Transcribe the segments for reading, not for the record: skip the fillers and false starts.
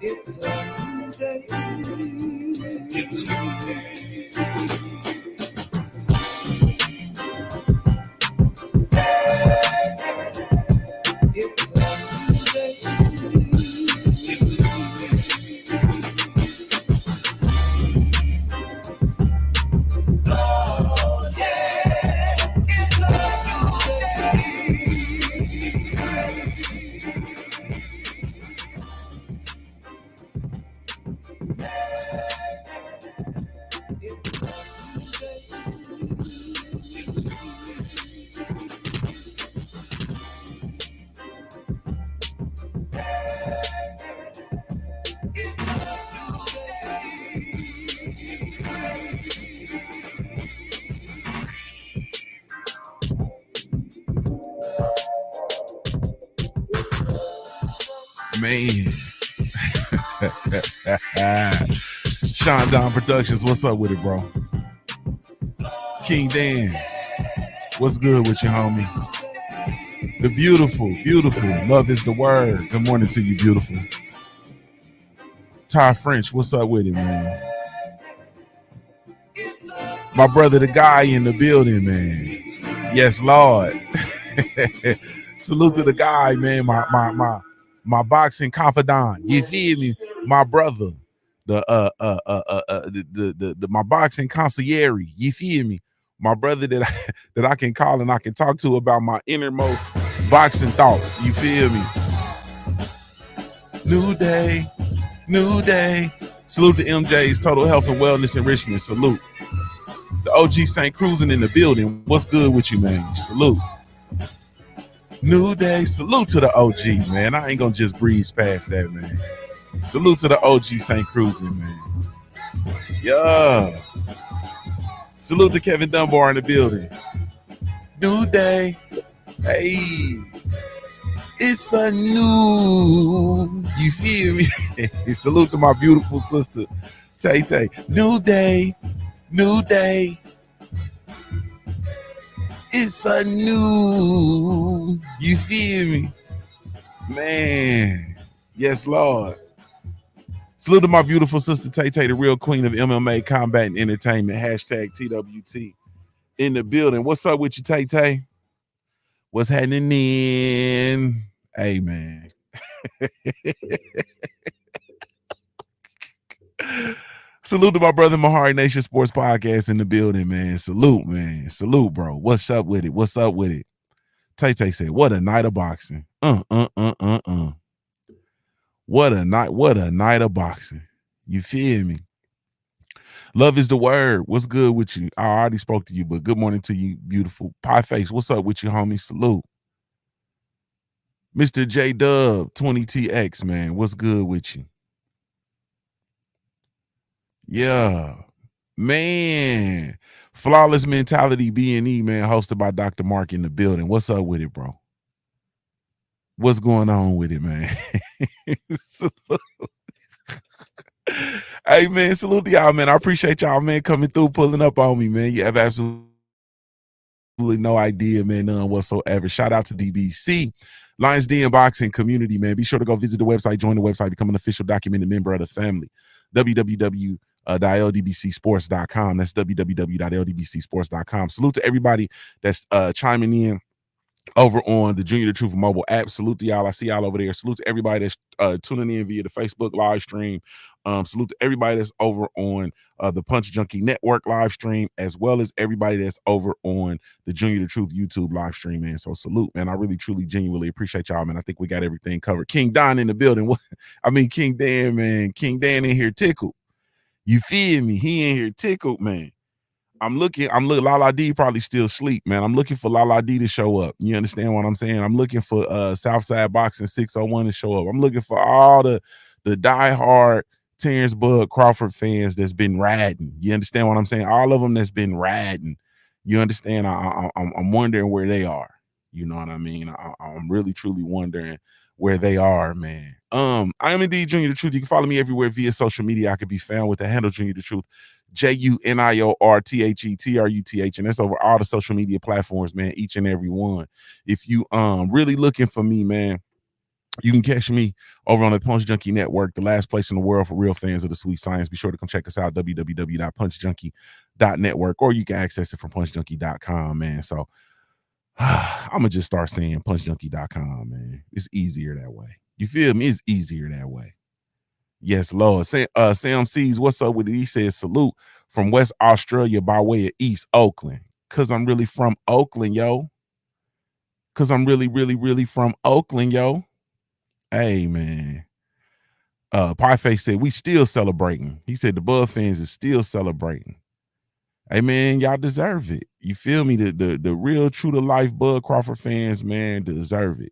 It's a new day. It's a new day. Man. Sean Don Productions, what's up with it, bro? King Dan, what's good with you, homie? The beautiful, love is the word. Good morning to you, beautiful. Ty French, what's up with it, man? My brother, the guy in the building, man. Yes, Lord. Salute to the guy, man. My boxing confidant. You feel me? My brother. The my boxing concierge. You feel me? My brother that I can call and I can talk to about my innermost boxing thoughts. You feel me? New day. Salute to MJ's Total Health and Wellness Enrichment. Salute. The OG St. Cruising in the building. What's good with you, man? Salute. New day. Salute to the OG, man. I ain't gonna just breeze past that, man. Salute to the OG St. Cruising, man. Yeah. Salute to Kevin Dunbar in the building. New day. Hey. It's a new. You feel me? Salute to my beautiful sister, Tay Tay. New day. It's a new. You feel me? Man. Yes, Lord. Salute to my beautiful sister, Tay Tay, the real queen of MMA combat and entertainment. Hashtag TWT in the building. What's up with you, Tay Tay? What's happening in? Hey, man. Salute to my brother, Mahari Nation Sports Podcast in the building, man. Salute, man. Salute, bro. What's up with it? Tay Tay said, what a night of boxing. What a night of boxing. You feel me? Love is the word. What's good with you? I already spoke to you, but good morning to you, beautiful pie face. What's up with you, homie? Salute. Mr. J Dub 20TX, man. What's good with you? Yeah. Man. Flawless Mentality B&E, man, hosted by Dr. Mark in the building. What's up with it, bro? What's going on with it, man? Hey, man, salute to y'all, man. I appreciate y'all, man, coming through, pulling up on me, man. You have absolutely no idea, man, none whatsoever. Shout out to DBC, Lions Den Boxing Community, man. Be sure to go visit the website, join the website, become an official documented member of the family. www.ldbcsports.com. That's www.ldbcsports.com. Salute to everybody that's chiming in over on the Junior the Truth mobile app. Salute to y'all. I see y'all over there. Salute to everybody that's tuning in via the Facebook live stream. Salute to everybody that's over on the Punch Junkie Network live stream, as well as everybody that's over on the Junior the Truth YouTube live stream, man. So salute, man. I really, truly, genuinely appreciate y'all, man. I think we got everything covered. King Don in the building. What? I mean, King Dan, man. King Dan in here tickled. You feel me? He in here tickled, man. I'm looking, Lala D probably still asleep, man. I'm looking for Lala D to show up. You understand what I'm saying? I'm looking for Southside Boxing 601 to show up. I'm looking for all the diehard Terrence Bud Crawford fans that's been riding. You understand what I'm saying? All of them that's been riding. You understand? I'm wondering where they are. You know what I mean? I'm really, truly wondering where they are, man. I am indeed Junior the Truth. You can follow me everywhere via social media. I could be found with the handle Junior the Truth. JUNIORTHETRUTH, and that's over all the social media platforms, man, each and every one. If you really looking for me, man, you can catch me over on the Punch Junkie Network, the last place in the world for real fans of the sweet science. Be sure to come check us out, www.punchjunkie.network, or you can access it from punchjunkie.com, man. So I'm gonna just start saying punchjunkie.com, man. It's easier that way. You feel me? It's easier that way. Yes, Lord. Sam C's, what's up with it? He says, salute from West Australia by way of East Oakland. Cause I'm really from Oakland, yo. Cause I'm really, really, really from Oakland, yo. Hey, man. Pieface said, we still celebrating. He said the Bud fans is still celebrating. Hey, man, y'all deserve it. You feel me? The real true to life Bud Crawford fans, man, deserve it.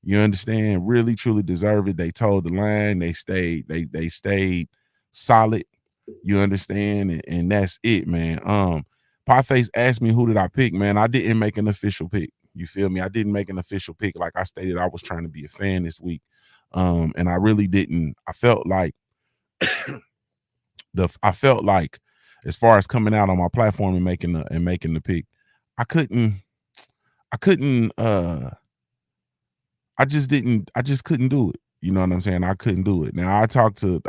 You understand? Really, truly deserve it. They told the line. They stayed. They stayed solid. You understand? And that's it, man. Pieface asked me who did I pick, man. I didn't make an official pick. You feel me? I didn't make an official pick. Like I stated, I was trying to be a fan this week. And I really didn't. I felt like as far as coming out on my platform and making the pick, I couldn't I just couldn't do it. You know what I'm saying? I couldn't do it. Now I talked to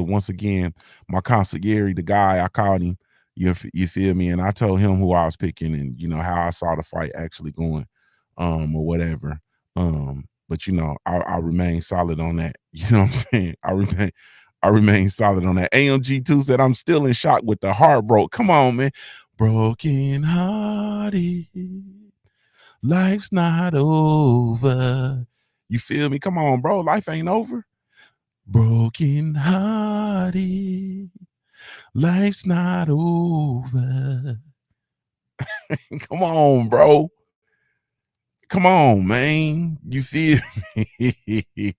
once again my consigliere, the guy. I called him. You feel me? And I told him who I was picking and you know how I saw the fight actually going, or whatever. But you know, I remain solid on that. You know what I'm saying? I remain solid on that. AMG2 said I'm still in shock with the heartbroken. Come on, man. Broken hearted. Life's not over. You feel me? Come on, bro. Life ain't over. Broken hearted. Life's not over. Come on, bro. Come on, man. You feel me?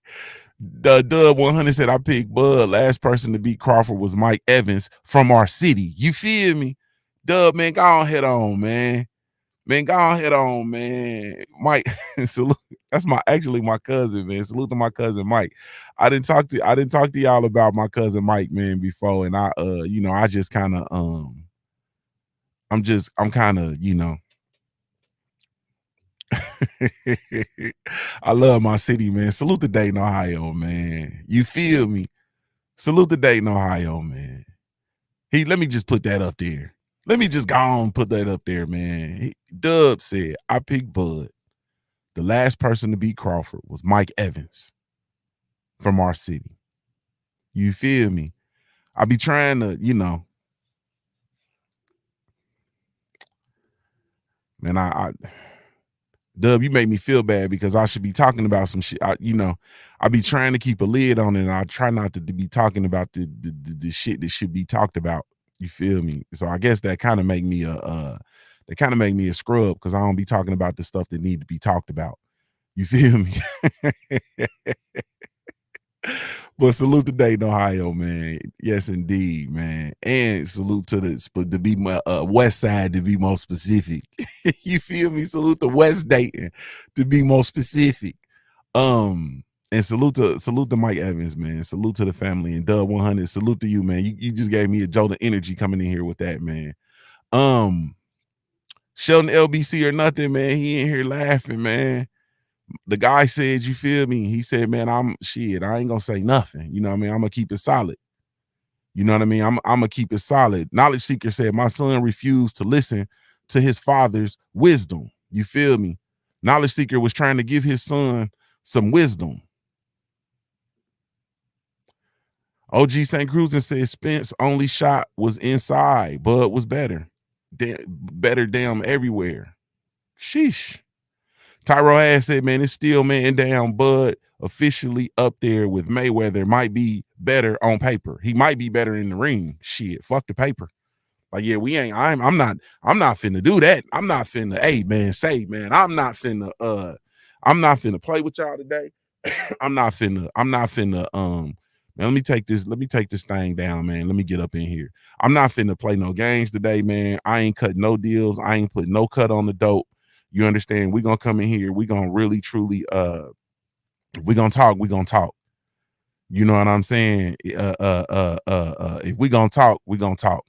The Dub 100 said I picked Bud. Last person to beat Crawford was Mike Evans from our city. You feel me? Dub, man, go on head on, man. Man, go on head on, man. Mike, salute. That's my cousin, man. Salute to my cousin Mike. I didn't talk to y'all about my cousin Mike, man, before. And I just kind of I'm kind of, I love my city, man. Salute to Dayton, Ohio, man. You feel me? Salute to Dayton, Ohio, man. Let me just put that up there. Let me just go on and put that up there, man. Dub said, I picked Bud. The last person to beat Crawford was Mike Evans from our city. You feel me? I be trying to, man, Dub, you make me feel bad because I should be talking about some shit. I be trying to keep a lid on it, and I try not to be talking about the shit that should be talked about. You feel me? So I guess that kind of make me a scrub because I don't be talking about the stuff that need to be talked about. You feel me? But salute to Dayton, Ohio, man. Yes, indeed, man. And salute to be West Side to be more specific. You feel me? Salute to West Dayton to be more specific. And salute to Mike Evans, man. Salute to the family and Dub 100. Salute to you, man. You just gave me a jolt of energy coming in here with that, man. Sheldon LBC or nothing, man. He in here laughing, man. The guy said, you feel me? He said, man, I ain't gonna say nothing. You know what I mean? I'm gonna keep it solid. You know what I mean? I'm gonna keep it solid. Knowledge Seeker said, my son refused to listen to his father's wisdom. You feel me? Knowledge Seeker was trying to give his son some wisdom. OG St. Cruzan said Spence only shot was inside. Bud was better. Better damn everywhere. Sheesh. Tyro has said, man, it's still man down. Bud officially up there with Mayweather. Might be better on paper. He might be better in the ring. Shit, fuck the paper. Like, yeah, we ain't, I'm not finna do that. I'm not finna, hey man, say, man, I'm not finna play with y'all today. I'm not finna, man, let me take this thing down, man. Let me get up in here. I'm not finna play no games today, man. I ain't cut no deals. I ain't put no cut on the dope. You understand? We gonna come in here. We gonna really, truly, we gonna talk. You know what I'm saying? If we gonna talk, we gonna talk.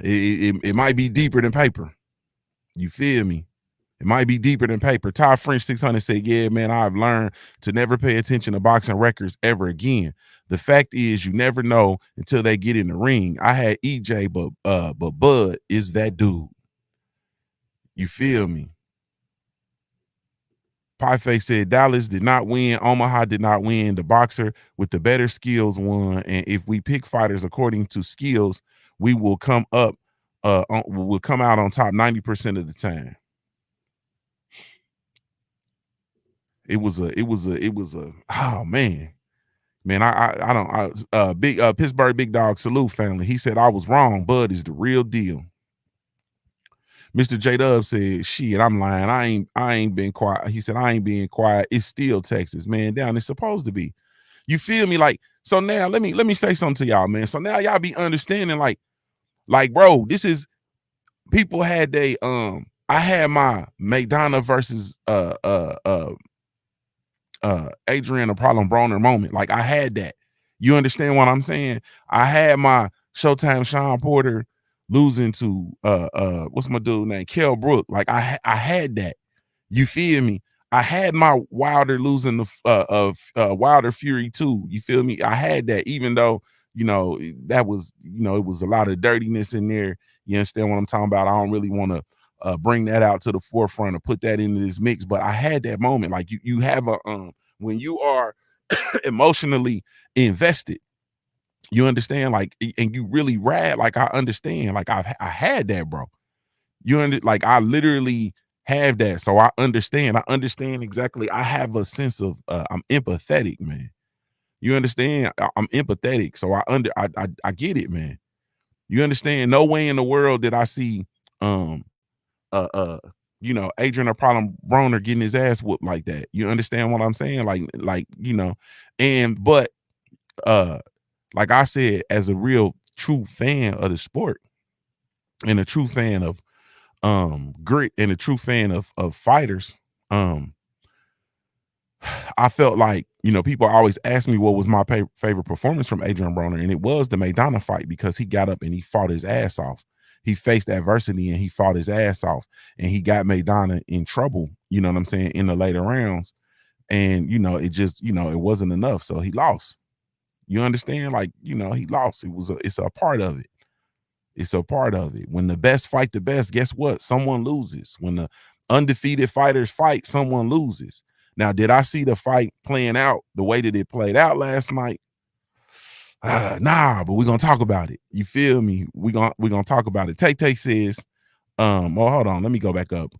It might be deeper than paper. You feel me? It might be deeper than paper. Todd French 600 said, yeah, man, I've learned to never pay attention to boxing records ever again. The fact is, you never know until they get in the ring. I had EJ, but Bud is that dude. You feel me? Pieface said Dallas did not win. Omaha did not win. The boxer with the better skills won. And if we pick fighters according to skills, we will come up, will come out on top 90% of the time. It was a oh man. Big Pittsburgh Big Dog Salute family. He said I was wrong. Bud is the real deal. Mr. J Dub said, shit, I'm lying. I ain't been quiet. He said, I ain't being quiet. It's still Texas, man. Down it's supposed to be. You feel me? Like, so now let me say something to y'all, man. So now y'all be understanding, like, bro, this is people had they I had my McDonough versus Adrian a problem Broner moment. Like, I had that. You understand what I'm saying? I had my Showtime Sean Porter losing to what's my dude name? Kell Brook. Like, I had that. You feel me? I had my Wilder losing the Wilder Fury 2. You feel me? I had that, even though, you know, that was, you know, it was a lot of dirtiness in there. You understand what I'm talking about? I don't really want to bring that out to the forefront or put that into this mix, but I had that moment. Like, you have a when you are emotionally invested, you understand, like, and you really rad. Like, I understand, like, I had that, bro. Like, I literally have that, so I understand exactly. I have a sense of I'm empathetic, man. You understand? I'm empathetic, so I get it, man. You understand? No way in the world did I see uh uh you know, Adrian a problem Broner getting his ass whooped like that. You understand what I'm saying? Like, you know, and but like I said, as a real true fan of the sport and a true fan of grit and a true fan of fighters, I felt like, you know, people always ask me what was my favorite performance from Adrian Broner, and it was the McDonough fight, because he got up and he fought his ass off. He faced adversity and he fought his ass off, and he got McDonough in trouble, you know what I'm saying, in the later rounds. And, you know, it just, you know, it wasn't enough, so he lost. You understand? Like, you know, he lost. It's a part of it. It's a part of it. When the best fight the best, guess what? Someone loses. When the undefeated fighters fight, someone loses. Now, did I see the fight playing out the way that it played out last night? Nah, but we're gonna talk about it. You feel me? We're gonna talk about it. Tay says, well, hold on, let me go back up.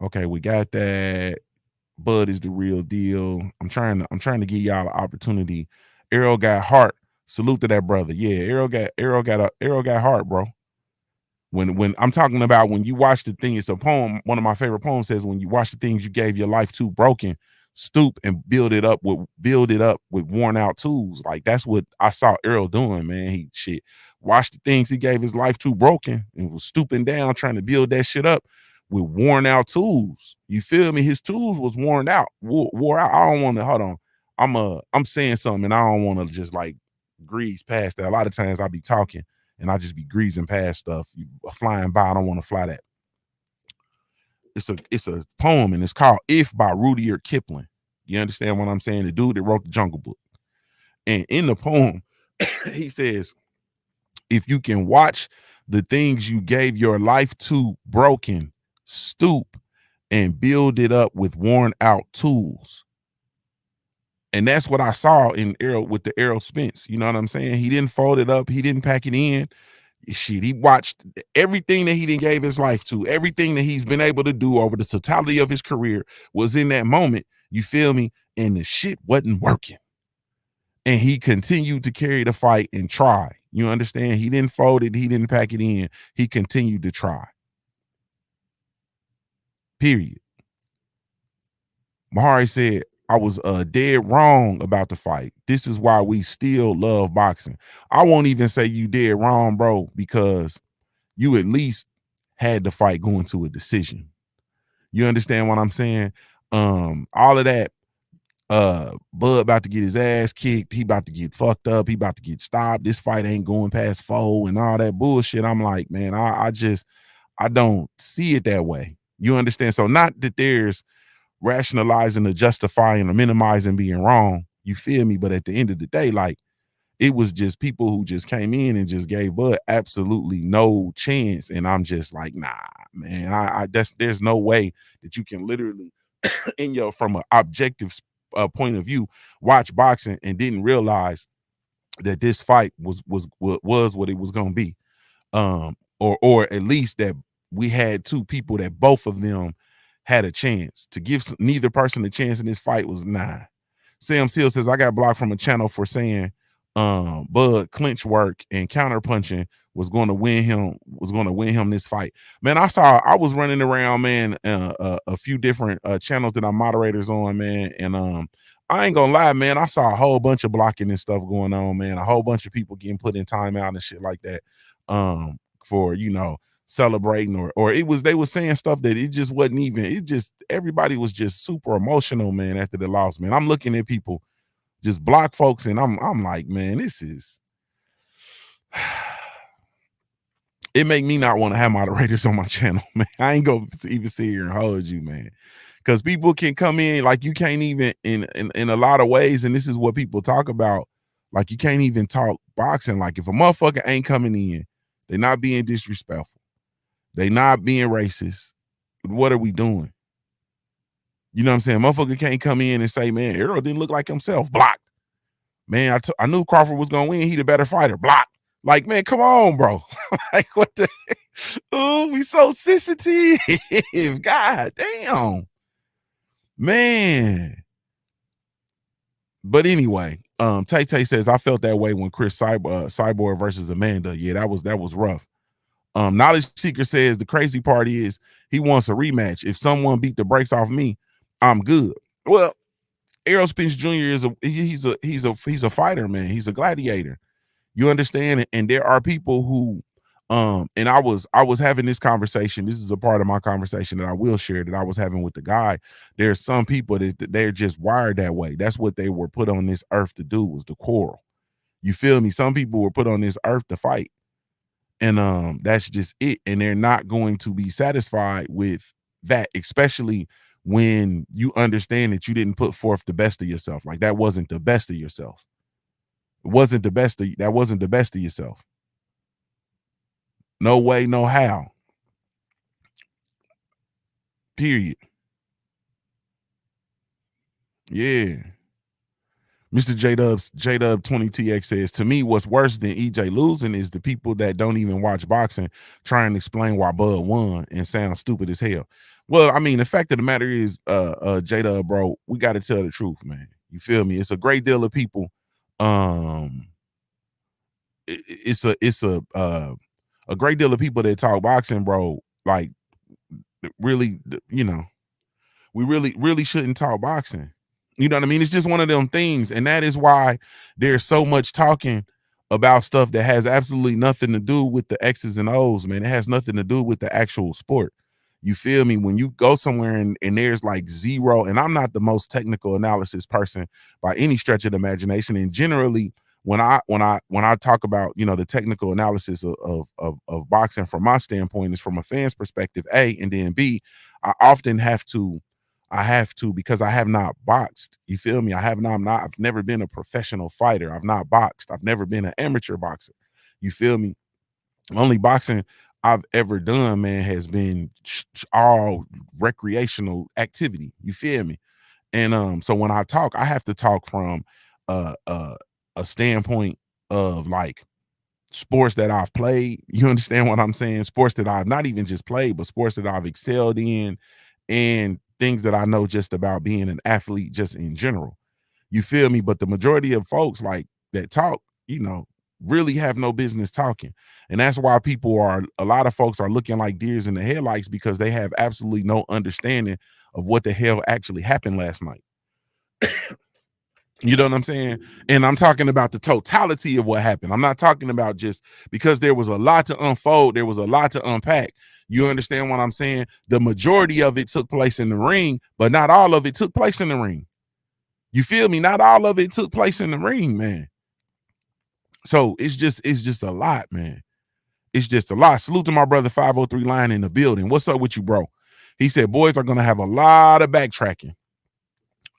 Okay, we got that. Bud is the real deal. I'm trying to give y'all an opportunity. Errol got heart. Salute to that brother. Yeah, Errol got heart, bro. When I'm talking about, when you watch the thing, it's a poem. One of my favorite poems says, when you watch the things you gave your life to broken, stoop and build it up with worn out tools. Like, that's what I saw Errol doing, man. He watched the things he gave his life to broken and was stooping down trying to build that shit up with worn out tools. You feel me? His tools was worn out, wore out. I don't want to, hold on. I'm saying something and I don't want to just like grease past that. A lot of times I be talking and I just be greasing past stuff, flying by. I don't want to fly that. It's a poem, and it's called If by Rudyard Kipling. You understand what I'm saying? The dude that wrote the Jungle Book. And in the poem, he says, if you can watch The things you gave your life to broken, stoop and build it up with worn out tools. And that's what I saw in Errol with the Errol Spence. You know what I'm saying? He didn't fold it up, he didn't pack it in. Shit, he watched everything that he didn't gave his life to, everything that he's been able to do over the totality of his career was in that moment. You feel me? And the shit wasn't working. And he continued to carry the fight and try. You understand? He didn't fold it, he didn't pack it in. He continued to try. Period. Mahari said, I was dead wrong about the fight. This is why we still love boxing. I won't even say you dead wrong, bro, because you at least had the fight going to a decision. You understand what I'm saying? All of that, Bud about to get his ass kicked. He about to get fucked up. He about to get stopped. This fight ain't going past 4 and all that bullshit. I'm like, man, I don't see it that way. You understand? So not that there's rationalizing or justifying or minimizing being wrong. You feel me? But at the end of the day, like, it was just people who just came in and just gave Bud absolutely no chance. And I'm just like, nah, man, there's no way that you can literally from an objective point of view, watch boxing and didn't realize that this fight was what it was going to be. Or at least that we had two people that both of them had a chance. To give neither person a chance in this fight was nah. Sam Seal says, I got blocked from a channel for saying Bud clinch work and counter punching was going to win him this fight. Man, I was running around, man, a few different channels that I'm moderators on, man, and I ain't gonna lie, man, I saw a whole bunch of blocking and stuff going on, man, a whole bunch of people getting put in timeout and shit like that, for, you know, celebrating or they were saying stuff that it just wasn't even, it just, everybody was just super emotional, man, after the loss, man. I'm looking at people just block folks and I'm like, man, this is it make me not want to have moderators on my channel, man. I ain't gonna even sit here and hold you, man, because people can come in like you can't even in a lot of ways, and this is what people talk about, like you can't even talk boxing. Like if a motherfucker ain't coming in, they're not being disrespectful, they not being racist, what are we doing? You know what I'm saying? Motherfucker can't come in and say, man, Errol didn't look like himself, blocked. Man, I knew Crawford was gonna win, he the better fighter, blocked. Like, man, come on, bro. Like, what the oh, we so sensitive. God damn. Man. But anyway, Tay Tay says, I felt that way when Chris Cyborg versus Amanda. Yeah, that was rough. Knowledge Seeker says the crazy part is he wants a rematch. If someone beat the brakes off me, I'm good. Well, Errol Spence Jr. he's a fighter, man. He's a gladiator. You understand? And there are people who and I was having this conversation. This is a part of my conversation that I will share that I was having with the guy. There's some people that they're just wired that way. That's what they were put on this earth to do, was to quarrel. You feel me? Some people were put on this earth to fight. And that's just it. And they're not going to be satisfied with that, especially when you understand that you didn't put forth the best of yourself. Like that wasn't the best of yourself. It wasn't the best of, that wasn't the best of yourself. No way, no how. Period. Yeah. Mr. J-Dub 20TX says, to me, what's worse than EJ losing is the people that don't even watch boxing trying to explain why Bud won and sound stupid as hell. Well, I mean, the fact of the matter is, J-Dub, bro, we got to tell the truth, man. You feel me? It's a great deal of people. It's a great deal of people that talk boxing, bro. Like, really, you know, we really shouldn't talk boxing. You know what I mean? It's just one of them things. And that is why there's so much talking about stuff that has absolutely nothing to do with the X's and O's, man. It has nothing to do with the actual sport. You feel me? When you go somewhere and there's like zero, and I'm not the most technical analysis person by any stretch of the imagination. And generally, when I talk about, you know, the technical analysis of boxing from my standpoint is from a fan's perspective, A, and then B, I often have to, because I have not boxed. You feel me? I've never been a professional fighter. I've not boxed. I've never been an amateur boxer. You feel me? Only boxing I've ever done, man, has been all recreational activity. You feel me? And so when I talk, I have to talk from uh, uh, a standpoint of like sports that I've played. You understand what I'm saying? Sports that I've not even just played, but sports that I've excelled in, and things that I know just about being an athlete, just in general. You feel me? But the majority of folks like that talk, really have no business talking. And that's why a lot of folks are looking like deers in the headlights, because they have absolutely no understanding of what the hell actually happened last night. You know what I'm saying? And I'm talking about the totality of what happened. I'm not talking about just because there was a lot to unfold, there was a lot to unpack. You understand what I'm saying? The majority of it took place in the ring, but not all of it took place in the ring. You feel me? Not all of it took place in the ring, man. So it's just a lot, man. It's just a lot. Salute to my brother 503 Line in the building. What's up with you, bro? He said boys are gonna have a lot of backtracking.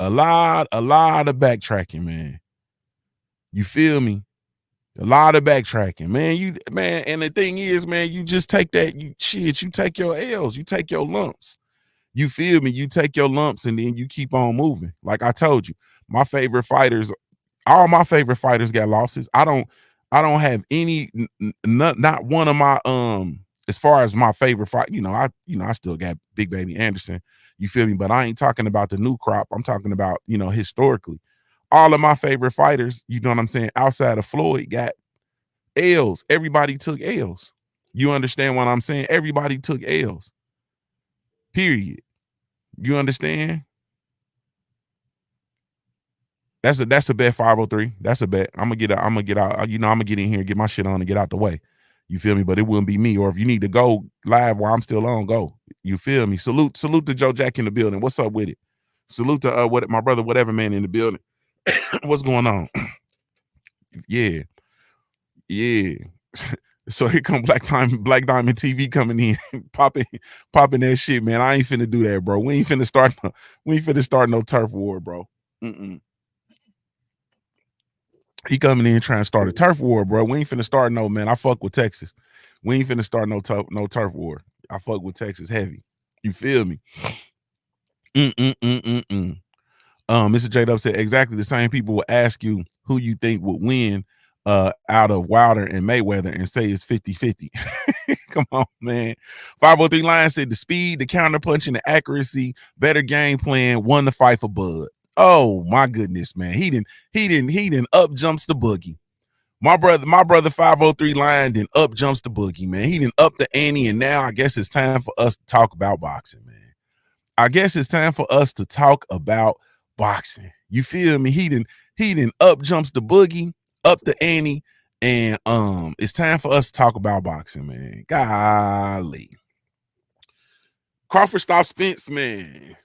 A lot of backtracking, man. You feel me? A lot of backtracking, man. And the thing is, man, you just take that, you take your L's, you take your lumps. You feel me? You take your lumps and then you keep on moving. Like I told you, my favorite fighters, all my favorite fighters got losses. I don't have any, not one of my as far as my favorite fight, I still got Big Baby Anderson. You feel me? But I ain't talking about the new crop. I'm talking about, historically. All of my favorite fighters, you know what I'm saying, outside of Floyd, got L's. Everybody took L's. You understand what I'm saying? Everybody took L's. Period. You understand? That's a bet 503. That's a bet. I'm gonna get out. I'm gonna get out. I'm gonna get in here and get my shit on and get out the way. You feel me? But it wouldn't be me. Or if you need to go live while I'm still on, go. You feel me? Salute to Joe Jack in the building. What's up with it? Salute to what my brother, whatever man in the building. What's going on? Yeah, yeah. So here come Black Diamond TV coming in, popping that shit, man. I ain't finna do that, bro. We ain't finna start no turf war, bro. Mm-mm. He coming in trying to start a turf war, bro. We ain't finna start no, man. I fuck with Texas. We ain't finna start no turf war. I fuck with Texas heavy. You feel me? Mm-mm-mm-mm-mm. Mr. J Dub said exactly the same people will ask you who you think would win out of Wilder and Mayweather and say it's 50-50. Come on, man. 503 Lion said the speed, the counter punch, and the accuracy, better game plan, won the fight for Bud. Oh my goodness, man. He didn't up jumps the boogie. My brother 503 Lion then up jumps the boogie, man. He didn't up the ante, and now I guess it's time for us to talk about boxing, man. I guess it's time for us to talk about boxing. You feel me? He didn't up jumps the boogie, up the ante, and it's time for us to talk about boxing, man. Golly. Crawford stopped Spence, man.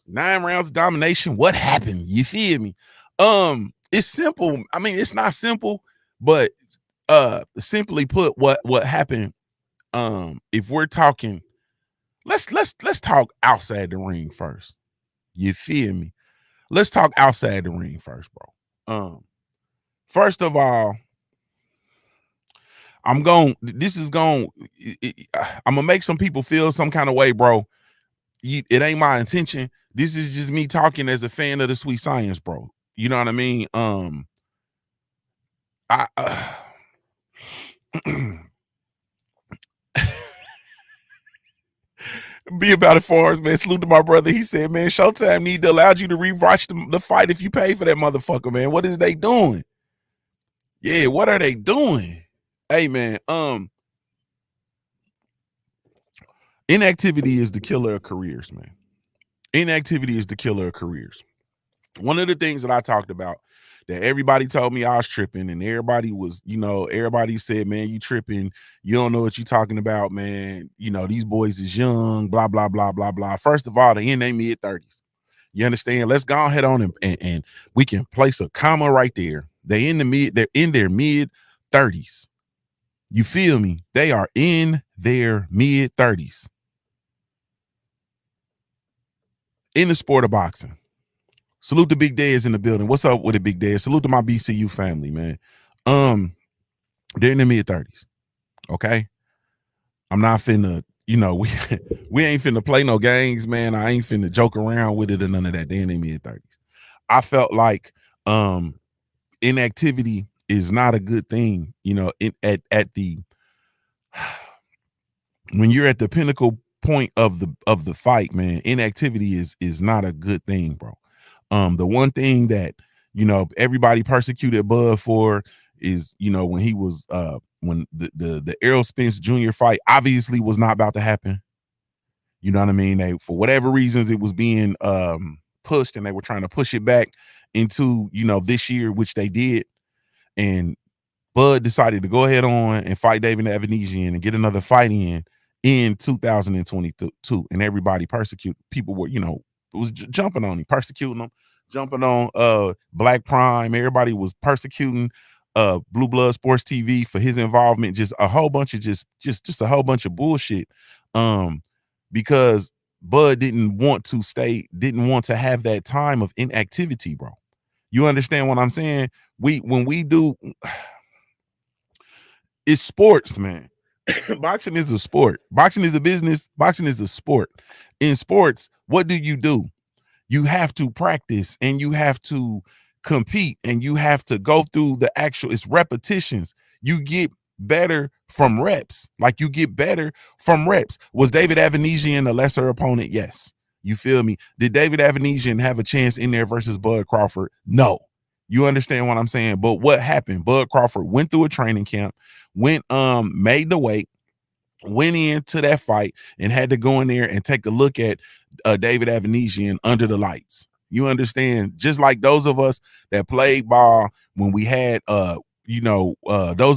9 rounds of domination. What happened? You feel me? It's simple. I mean, it's not simple, but simply put, what happened, if we're talking, let's talk outside the ring first. You feel me? Let's talk outside the ring first, bro. First of all, I'm gonna make some people feel some kind of way, bro. It ain't my intention. This is just me talking as a fan of the sweet science, bro. You know what I mean? I be about it for us, man. Salute to my brother. He said, man, Showtime need to allow you to rewatch the fight if you pay for that motherfucker, man. What is they doing? Yeah, what are they doing? Hey, man, inactivity is the killer of careers, man. Inactivity is the killer of careers. One of the things that I talked about that everybody told me I was tripping, and everybody said, man, you tripping. You don't know what you talking about, man. These boys is young, blah, blah, blah, blah, blah. First of all, they in their mid-30s. You understand? Let's go ahead on and we can place a comma right there. They're in their mid-30s. You feel me? They are in their mid-30s in the sport of boxing. Salute to Big Dez in the building. What's up with it, Big Dez? Salute to my BCU family, man. They're in the mid-30s. Okay. I'm not finna, we ain't finna play no games, man. I ain't finna joke around with it or none of that. They in their mid-30s. I felt like um inactivity is not a good thing, at the when you're at the pinnacle point of the fight, man. Inactivity is not a good thing, bro. The one thing that everybody persecuted Bud for is when he was when the Errol Spence Jr. fight obviously was not about to happen. You know what I mean? They, for whatever reasons, it was being pushed, and they were trying to push it back into this year, which they did. And Bud decided to go ahead on and fight David Evanesian and get another fight in 2022. And everybody persecuted people were, was jumping on him, persecuting him, jumping on Black Prime. Everybody was persecuting Blue Blood Sports TV for his involvement. Just a whole bunch of just a whole bunch of bullshit. Because Bud didn't want to have that time of inactivity, bro. You understand what I'm saying? When we do, it's sports, man. Boxing is a sport. Boxing is a business. Boxing is a sport. In sports, what do? You have to practice, and you have to compete, and you have to go through it's repetitions. You get better from reps. Like, you get better from reps. Was David Evanesian a lesser opponent? Yes. You feel me? Did David Evanesian have a chance in there versus Bud Crawford? No. You understand what I'm saying? But what happened? Bud Crawford went through a training camp, made the weight, went into that fight, and had to go in there and take a look at David Evanesian under the lights. You understand? Just like those of us that played ball when we had those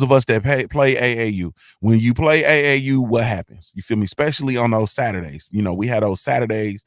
of us that play AAU. When you play AAU, what happens? You feel me? Especially on those Saturdays. We had those Saturdays.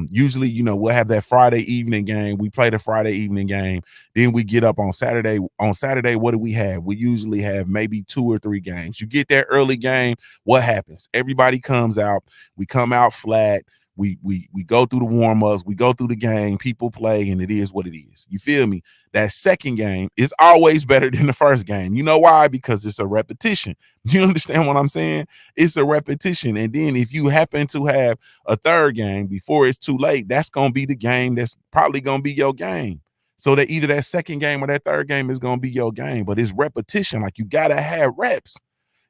Usually, we'll have that Friday evening game. We play the Friday evening game. Then we get up on Saturday. On Saturday, what do we have? We usually have maybe 2 or 3 games. You get that early game, what happens? Everybody comes out. We come out flat. We go through the warm-ups, we go through the game, people play, and it is what it is. You feel me? That second game is always better than the first game. You know why? Because it's a repetition. You understand what I'm saying? It's a repetition. And then if you happen to have a third game before it's too late, that's going to be the game that's probably going to be your game. So that either that second game or that third game is going to be your game. But it's repetition. Like, you got to have reps.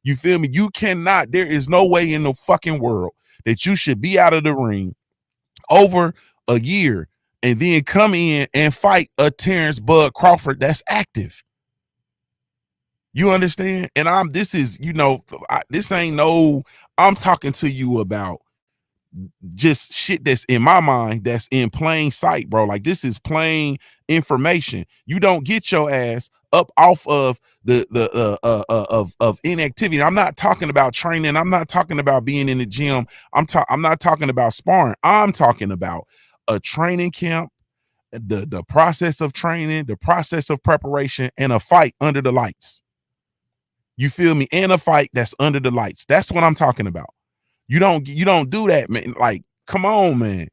You feel me? You cannot, there is no way in the fucking world that you should be out of the ring over a year and then come in and fight a Terrence Bud Crawford that's active. You understand? And this ain't no, I'm talking to you about just shit that's in my mind, that's in plain sight, bro. Like, this is plain information. You don't get your ass up off of of inactivity. I'm not talking about training. I'm not talking about being in the gym. I'm not talking about sparring. I'm talking about a training camp, the process of training, the process of preparation, and a fight under the lights. You feel me? And a fight that's under the lights. That's what I'm talking about. You don't do that, man. Like, come on, man.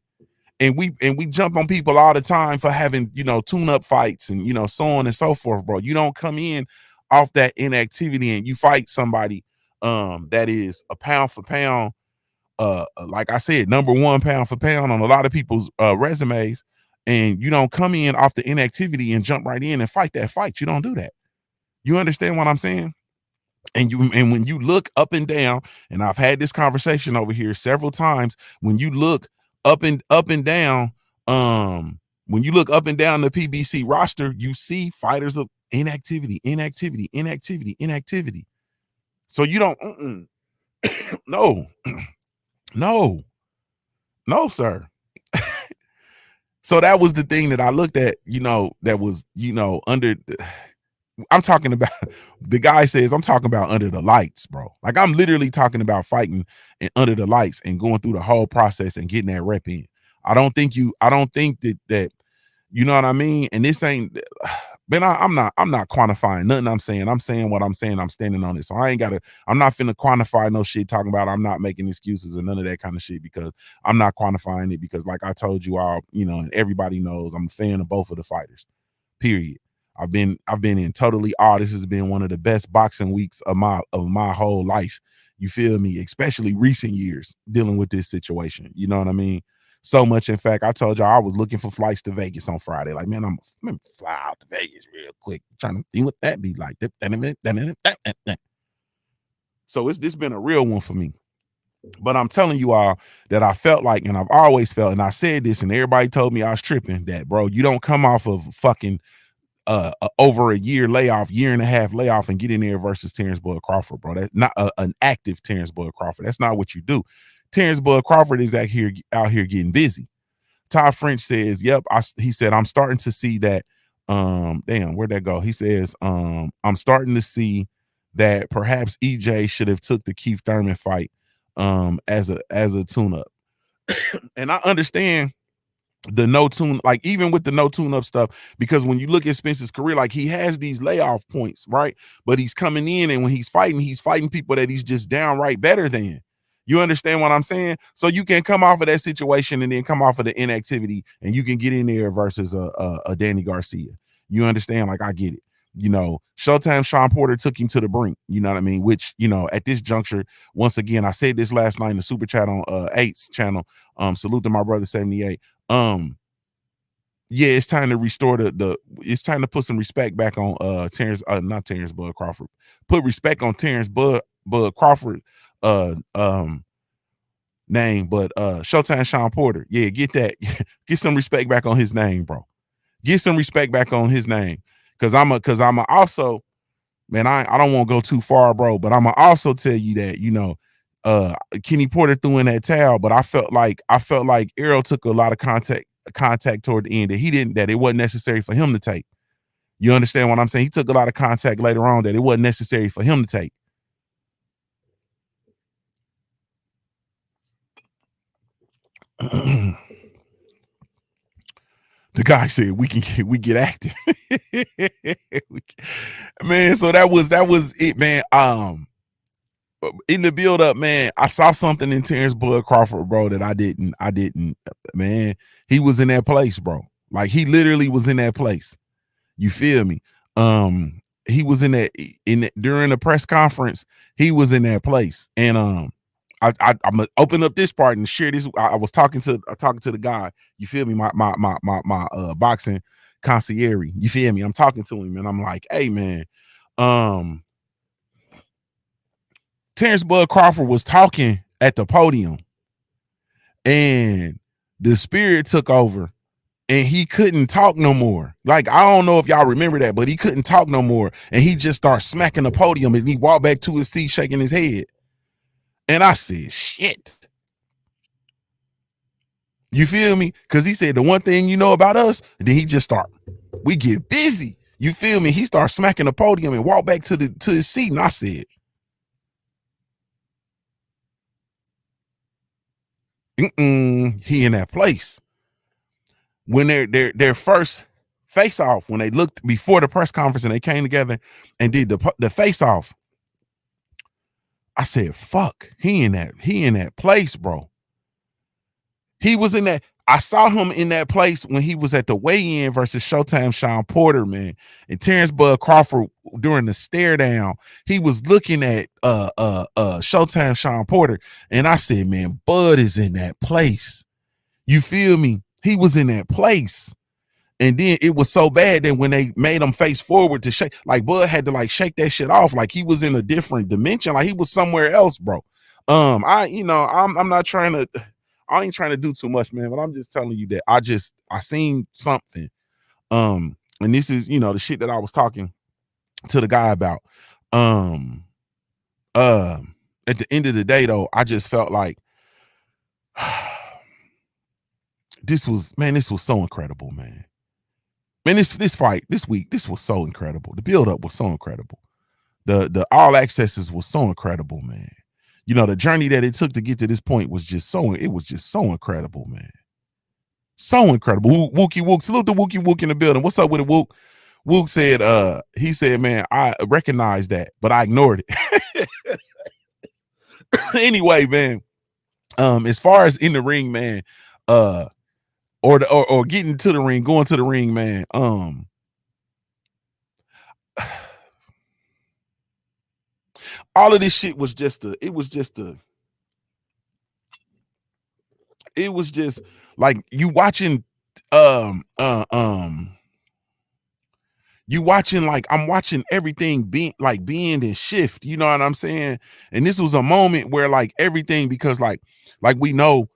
And we jump on people all the time for having, tune-up fights and, so on and so forth, bro. You don't come in off that inactivity and you fight somebody that is a pound for pound, like I said, number 1 pound for pound on a lot of people's resumes, and you don't come in off the inactivity and jump right in and fight that fight. You don't do that. You understand what I'm saying? And when you look up and down, and I've had this conversation over here several times, when you look up and down, when you look up and down the PBC roster, you see fighters of inactivity. So you don't, no, no, sir. So that was the thing that I looked at, that was, under. I'm talking about, the guy says, I'm talking about under the lights, bro. Like, I'm literally talking about fighting and under the lights and going through the whole process and getting that rep in. I don't think that, you know what I mean? And this ain't, man, I'm not quantifying nothing I'm saying. I'm saying what I'm saying. I'm standing on it. So I'm not finna quantify no shit talking about I'm not making excuses and none of that kind of shit, because I'm not quantifying it, because like I told you all, and everybody knows I'm a fan of both of the fighters, period. I've been in totally awe. This has been one of the best boxing weeks of my whole life. You feel me? Especially recent years dealing with this situation. You know what I mean? So much. In fact, I told y'all I was looking for flights to Vegas on Friday. Like, man, I'm gonna fly out to Vegas real quick. Trying to see what that be like. So it's this been a real one for me. But I'm telling you all that I felt like, and I've always felt, and I said this, and everybody told me I was tripping, that bro, you don't come off of fucking over a year and a half layoff and get in there versus Terrence Bud Crawford, bro. That's not an active Terrence Bud Crawford. That's not what you do. Terrence Bud Crawford is out here getting busy. Todd French says, yep. He said, I'm starting to see that. Damn, where'd that go? He says, I'm starting to see that perhaps EJ should have took the Keith Thurman fight as a tune-up. And I understand the no tune, like even with the no tune up stuff, because when you look at Spence's career, like he has these layoff points, right? But he's coming in, and when he's fighting people that he's just downright better than. You understand what I'm saying? So you can come off of that situation and then come off of the inactivity, and you can get in there versus a Danny Garcia. You understand? Like, I get it. You know, Showtime Sean Porter took him to the brink. You know what I mean? Which, you know, at this juncture, once again, I said this last night in the super chat on 8's channel. Salute to my brother 78. Yeah, it's time to restore it's time to put some respect back on not Terrence Bud Crawford. Put respect on Terrence Bud Crawford name, but Showtime Sean Porter. Yeah, get that. Get some respect back on his name, bro. Get some respect back on his name. Cause I'm also, man, I don't want to go too far, bro, but I'm gonna also tell you that, you know, Kenny Porter threw in that towel, but I felt like Errol took a lot of contact toward the end that it wasn't necessary for him to take. You understand what I'm saying? He took a lot of contact later on that it wasn't necessary for him to take. The guy said we get active. Man, so that was it, man. In the build up, man, I saw something in Terrence Bud Crawford, bro, that I didn't, man. He was in that place, bro. Like, he literally was in that place. You feel me? He was during the press conference, he was in that place. And I'm gonna open up this part and share this. I was talking to the guy, you feel me? My boxing concierge, you feel me? I'm talking to him and I'm like, hey man, Terrence Bud Crawford was talking at the podium and the spirit took over and he couldn't talk no more. Like, I don't know if y'all remember that, but he couldn't talk no more. And he just started smacking the podium and he walked back to his seat shaking his head. And I said, shit. You feel me? Because he said, the one thing you know about us, and then he just we get busy. You feel me? He started smacking the podium and walked back to his seat. And I said, he in that place. When their first face off, when they looked before the press conference and they came together and did the face off, I said, fuck, he in that place, bro. He was in that. I saw him in that place when he was at the weigh-in versus Showtime Sean Porter, man. And Terrence Bud Crawford, during the stare down, he was looking at Showtime Sean Porter. And I said, man, Bud is in that place. You feel me? He was in that place. And then it was so bad that when they made him face forward to shake, like Bud had to like shake that shit off, like he was in a different dimension, like he was somewhere else, bro. I'm not trying to, I ain't trying to do too much, man, but I'm just telling you that I seen something. And this is, you know, the shit that I was talking to the guy about. At the end of the day, though, I just felt like this was so incredible, man. Man, this fight this week, this was so incredible. The build-up was so incredible. The all accesses was so incredible, man. You know, the journey that it took to get to this point was just so incredible, man. So incredible. Wookie Wook, salute to Wookie Wook in the building. What's up with it, Wook? Wook said, he said, man, I recognize that, but I ignored it. Anyway, man, as far as in the ring, man, or getting to the ring, going to the ring, man, all of this shit was just it was just like you watching um uh um you watching like I'm watching everything being like bend and shift, you know what I'm saying? And this was a moment where like everything, because like we know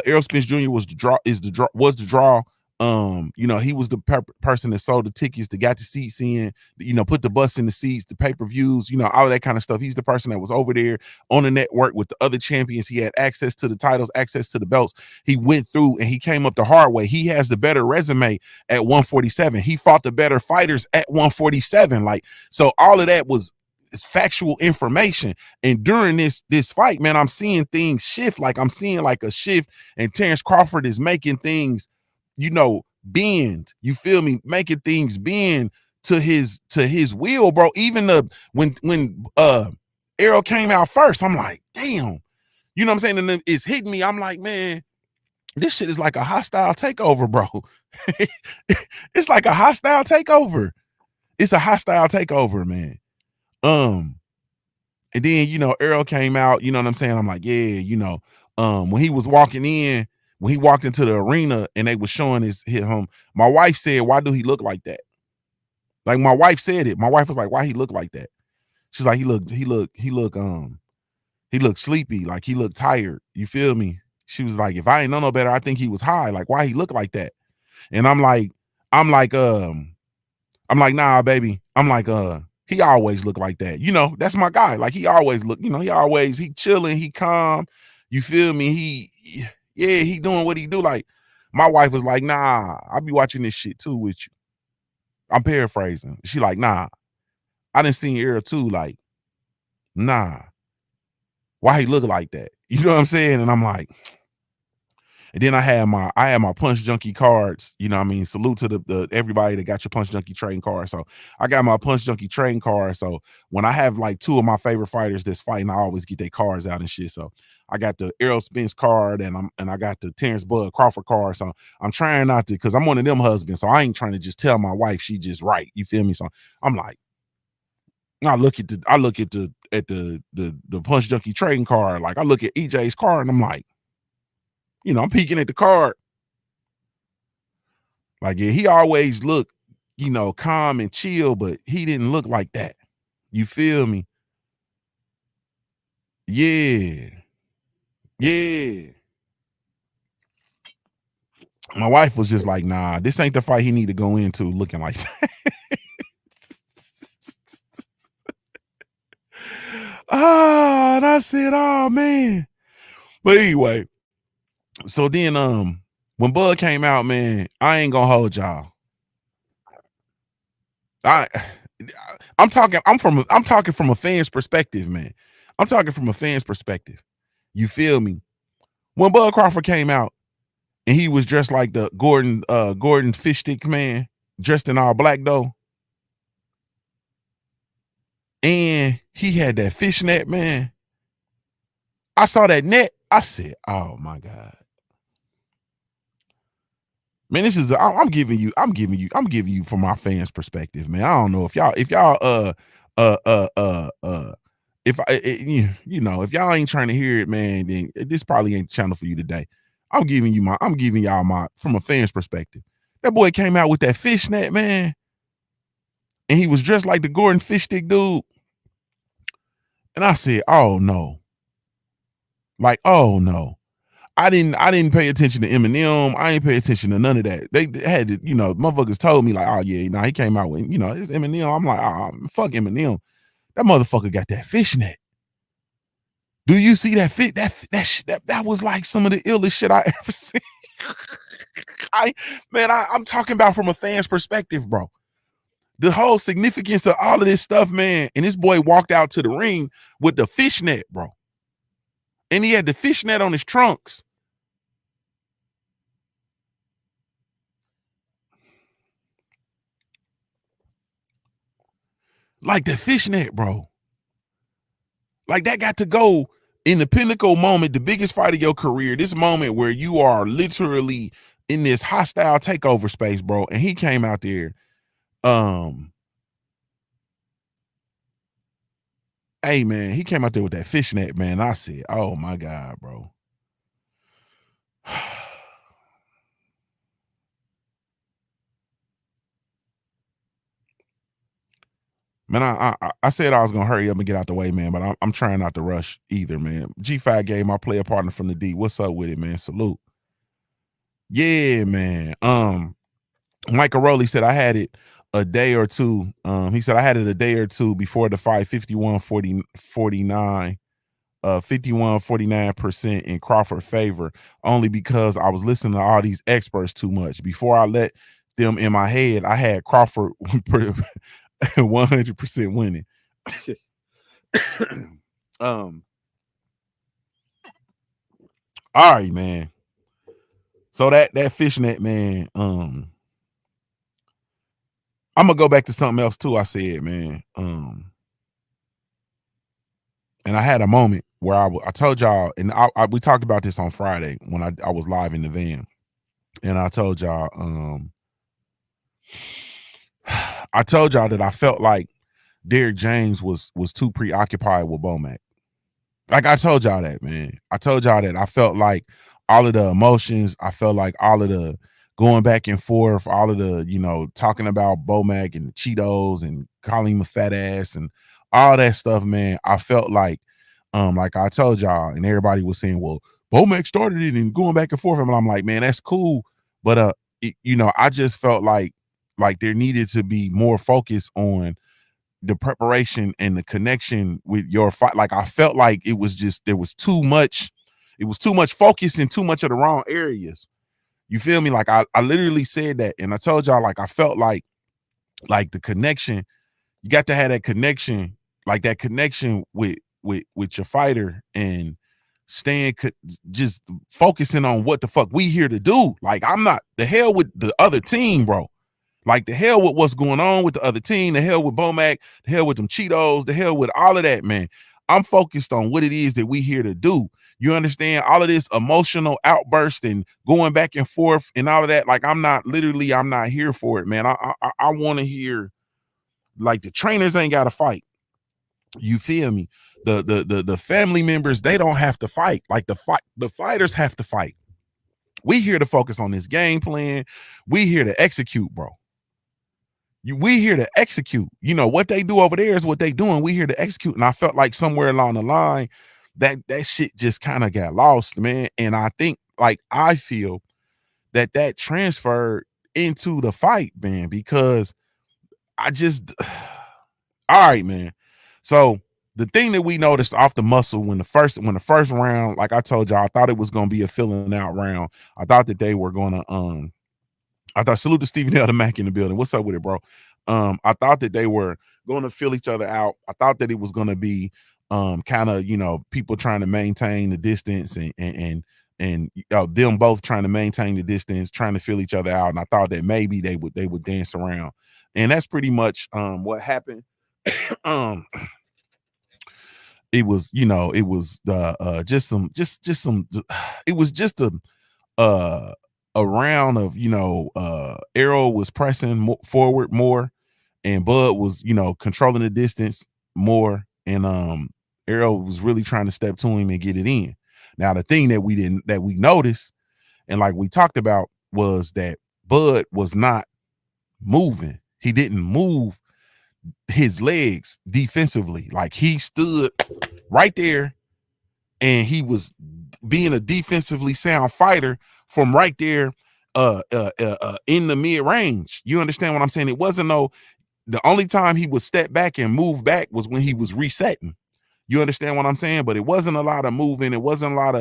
Errol Spence Jr. was the draw, was the draw. You know, he was the person that sold the tickets, that got the seats in, you know, put the bus in the seats, the pay-per-views, you know, all that kind of stuff. He's the person that was over there on the network with the other champions. He had access to the titles, access to the belts. He went through and he came up the hard way. He has the better resume at 147. He fought the better fighters at 147. Like, so all of that was factual information. And during this fight, man, I'm seeing things shift. Like I'm seeing like a shift, and Terrence Crawford is making things, you know, bend. You feel me? Making things bend to his will, bro. Even the when Errol came out first, I'm like, damn. You know what I'm saying? And then it's hitting me. I'm like, man, this shit is like a hostile takeover, bro. It's like a hostile takeover. It's a hostile takeover, man. And then, you know, Errol came out, you know what I'm saying? I'm like, yeah, you know, when he was walking in, when he walked into the arena and they was showing his hit him, my wife said, why do he look like that? Like my wife said it. My wife was like, why he look like that? She's like, he looked sleepy, like he looked tired. You feel me? She was like, if I ain't know no better, I think he was high. Like, why he look like that? And I'm like, I'm like, nah, baby. I'm like, he always look like that. You know, that's my guy. Like he always look, you know, he chilling, he calm. You feel me? He doing what he do. Like my wife was like, nah, I'll be watching this shit too with you. I'm paraphrasing. She like, nah, I didn't see Errol too. Like, nah, why he look like that? You know what I'm saying? And I'm like, and then I had my Punch Junkie cards. You know what I mean? Salute to the everybody that got your Punch Junkie trading card. So I got my Punch Junkie trading card. So when I have like two of my favorite fighters that's fighting, I always get their cards out and shit. So I got the Errol Spence card and I got the Terrence Bud Crawford card. So I'm trying not to, because I'm one of them husbands. So I ain't trying to just tell my wife she just right. You feel me? So I'm like, I look at the Punch Junkie trading card. Like I look at EJ's card and I'm like, you know, I'm peeking at the card. Like, yeah, he always looked, you know, calm and chill, but he didn't look like that. You feel me? Yeah. Yeah. My wife was just like, nah, this ain't the fight he need to go into looking like that. And I said, oh man. But anyway, so then when Bud came out, man, I ain't gonna hold y'all. I'm talking from a fan's perspective, man. I'm talking from a fan's perspective. You feel me? When Bud Crawford came out and he was dressed like the Gordon fish stick man, dressed in all black though, and he had that fishnet, man. I saw that net. I said, "Oh my god, man! This is I'm giving you from my fans' perspective, man. I don't know if y'all uh uh uh uh if you know, if y'all ain't trying to hear it, man, then this probably ain't the channel for you today. I'm giving y'all my from a fan's perspective. That boy came out with that fishnet, man, and he was dressed like the Gordon fish stick dude. And I said, "Oh no!" Like, "Oh no!" I didn't pay attention to Eminem. I ain't pay attention to none of that. They had to, you know, motherfuckers told me like, "Oh yeah, nah, he came out with, you know, it's Eminem." I'm like, "Oh, fuck Eminem." That motherfucker got that fishnet. Do you see that fit? That was like some of the illest shit I ever seen. I'm talking about from a fan's perspective, bro. The whole significance of all of this stuff, man. And this boy walked out to the ring with the fishnet, bro. And he had the fishnet on his trunks. Like the fishnet, bro. Like that got to go in the pinnacle moment, the biggest fight of your career. This moment where you are literally in this hostile takeover space, bro. And he came out there. Um, Hey man, he came out there with that fishnet, man. I said, oh my God, bro. Man, I said I was gonna hurry up and get out the way, man, but I'm trying not to rush either, man. G5 gave my player partner from the D. What's up with it, man? Salute. Yeah, man. Michael Rowley said I had it a day or two. He said I had it a day or two before the fight, 51-49, 51-49% in Crawford favor, only because I was listening to all these experts too much. Before I let them in my head, I had Crawford 100% winning. um, all right, man. So that fishnet, man. I'm gonna go back to something else too. I said, man. And I had a moment where I told y'all, and we talked about this on Friday when I was live in the van, and I told y'all, I told y'all that I felt like Derrick James was too preoccupied with Bomac. Like I told y'all that, man. I told y'all that I felt like all of the emotions, I felt like all of the going back and forth, all of the, talking about Bomac and the Cheetos and calling him a fat ass and all that stuff, man. I felt like I told y'all, and everybody was saying, well, Bomac started it and going back and forth. And I'm like, man, that's cool. But I just felt like there needed to be more focus on the preparation and the connection with your fight. Like I felt like it was just there was too much, it was too much focus in too much of the wrong areas. You feel me? Like I literally said that, and I told y'all like I felt like the connection, you got to have that connection, like that connection with your fighter and staying just focusing on what the fuck we here to do. Like I'm not the hell with the other team, bro. Like the hell with what's going on with the other team, the hell with Bomac, the hell with them Cheetos, the hell with all of that, man. I'm focused on what it is that we here to do. You understand all of this emotional outburst and going back and forth and all of that. Like I'm not here for it, man. I want to hear like the trainers ain't got to fight. You feel me? The family members, they don't have to fight. Like the fighters have to fight. We here to focus on this game plan. We here to execute, bro. We here to execute. What they do over there is what they doing. We here to execute. And I felt like somewhere along the line that shit just kind of got lost, man. And I think like I feel that transferred into the fight, man, because I just all right, man. So the thing that we noticed off the muscle when the first round, like I told y'all, I thought it was gonna be a filling out round. I thought that they were gonna I thought salute to Stephen L. the Mac in the building. What's up with it, bro? I thought that they were going to fill each other out. I thought that it was going to be kind of people trying to maintain the distance and them both trying to maintain the distance, trying to fill each other out. And I thought that maybe they would dance around, and that's pretty much what happened. um, it was it was the just some it was just uh a round of Errol was pressing forward more, and Bud was controlling the distance more, and Errol was really trying to step to him and get it in. Now the thing that we noticed and like we talked about was that Bud was not moving. He didn't move his legs defensively. Like he stood right there and he was being a defensively sound fighter from right there in the mid range. You understand what I'm saying? It wasn't the only time he would step back and move back was when he was resetting. You understand what I'm saying? But it wasn't a lot of moving. It wasn't a lot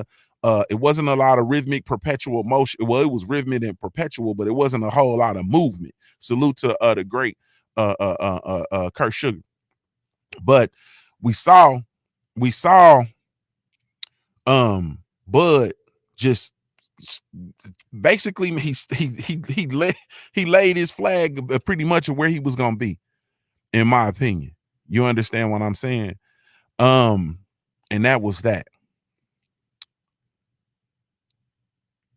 of rhythmic perpetual motion. Well, it was rhythmic and perpetual, but it wasn't a whole lot of movement. Salute to the great Kurt Sugar. But we saw Bud just basically he laid his flag pretty much of where he was gonna be, in my opinion. You understand what I'm saying? And that was that.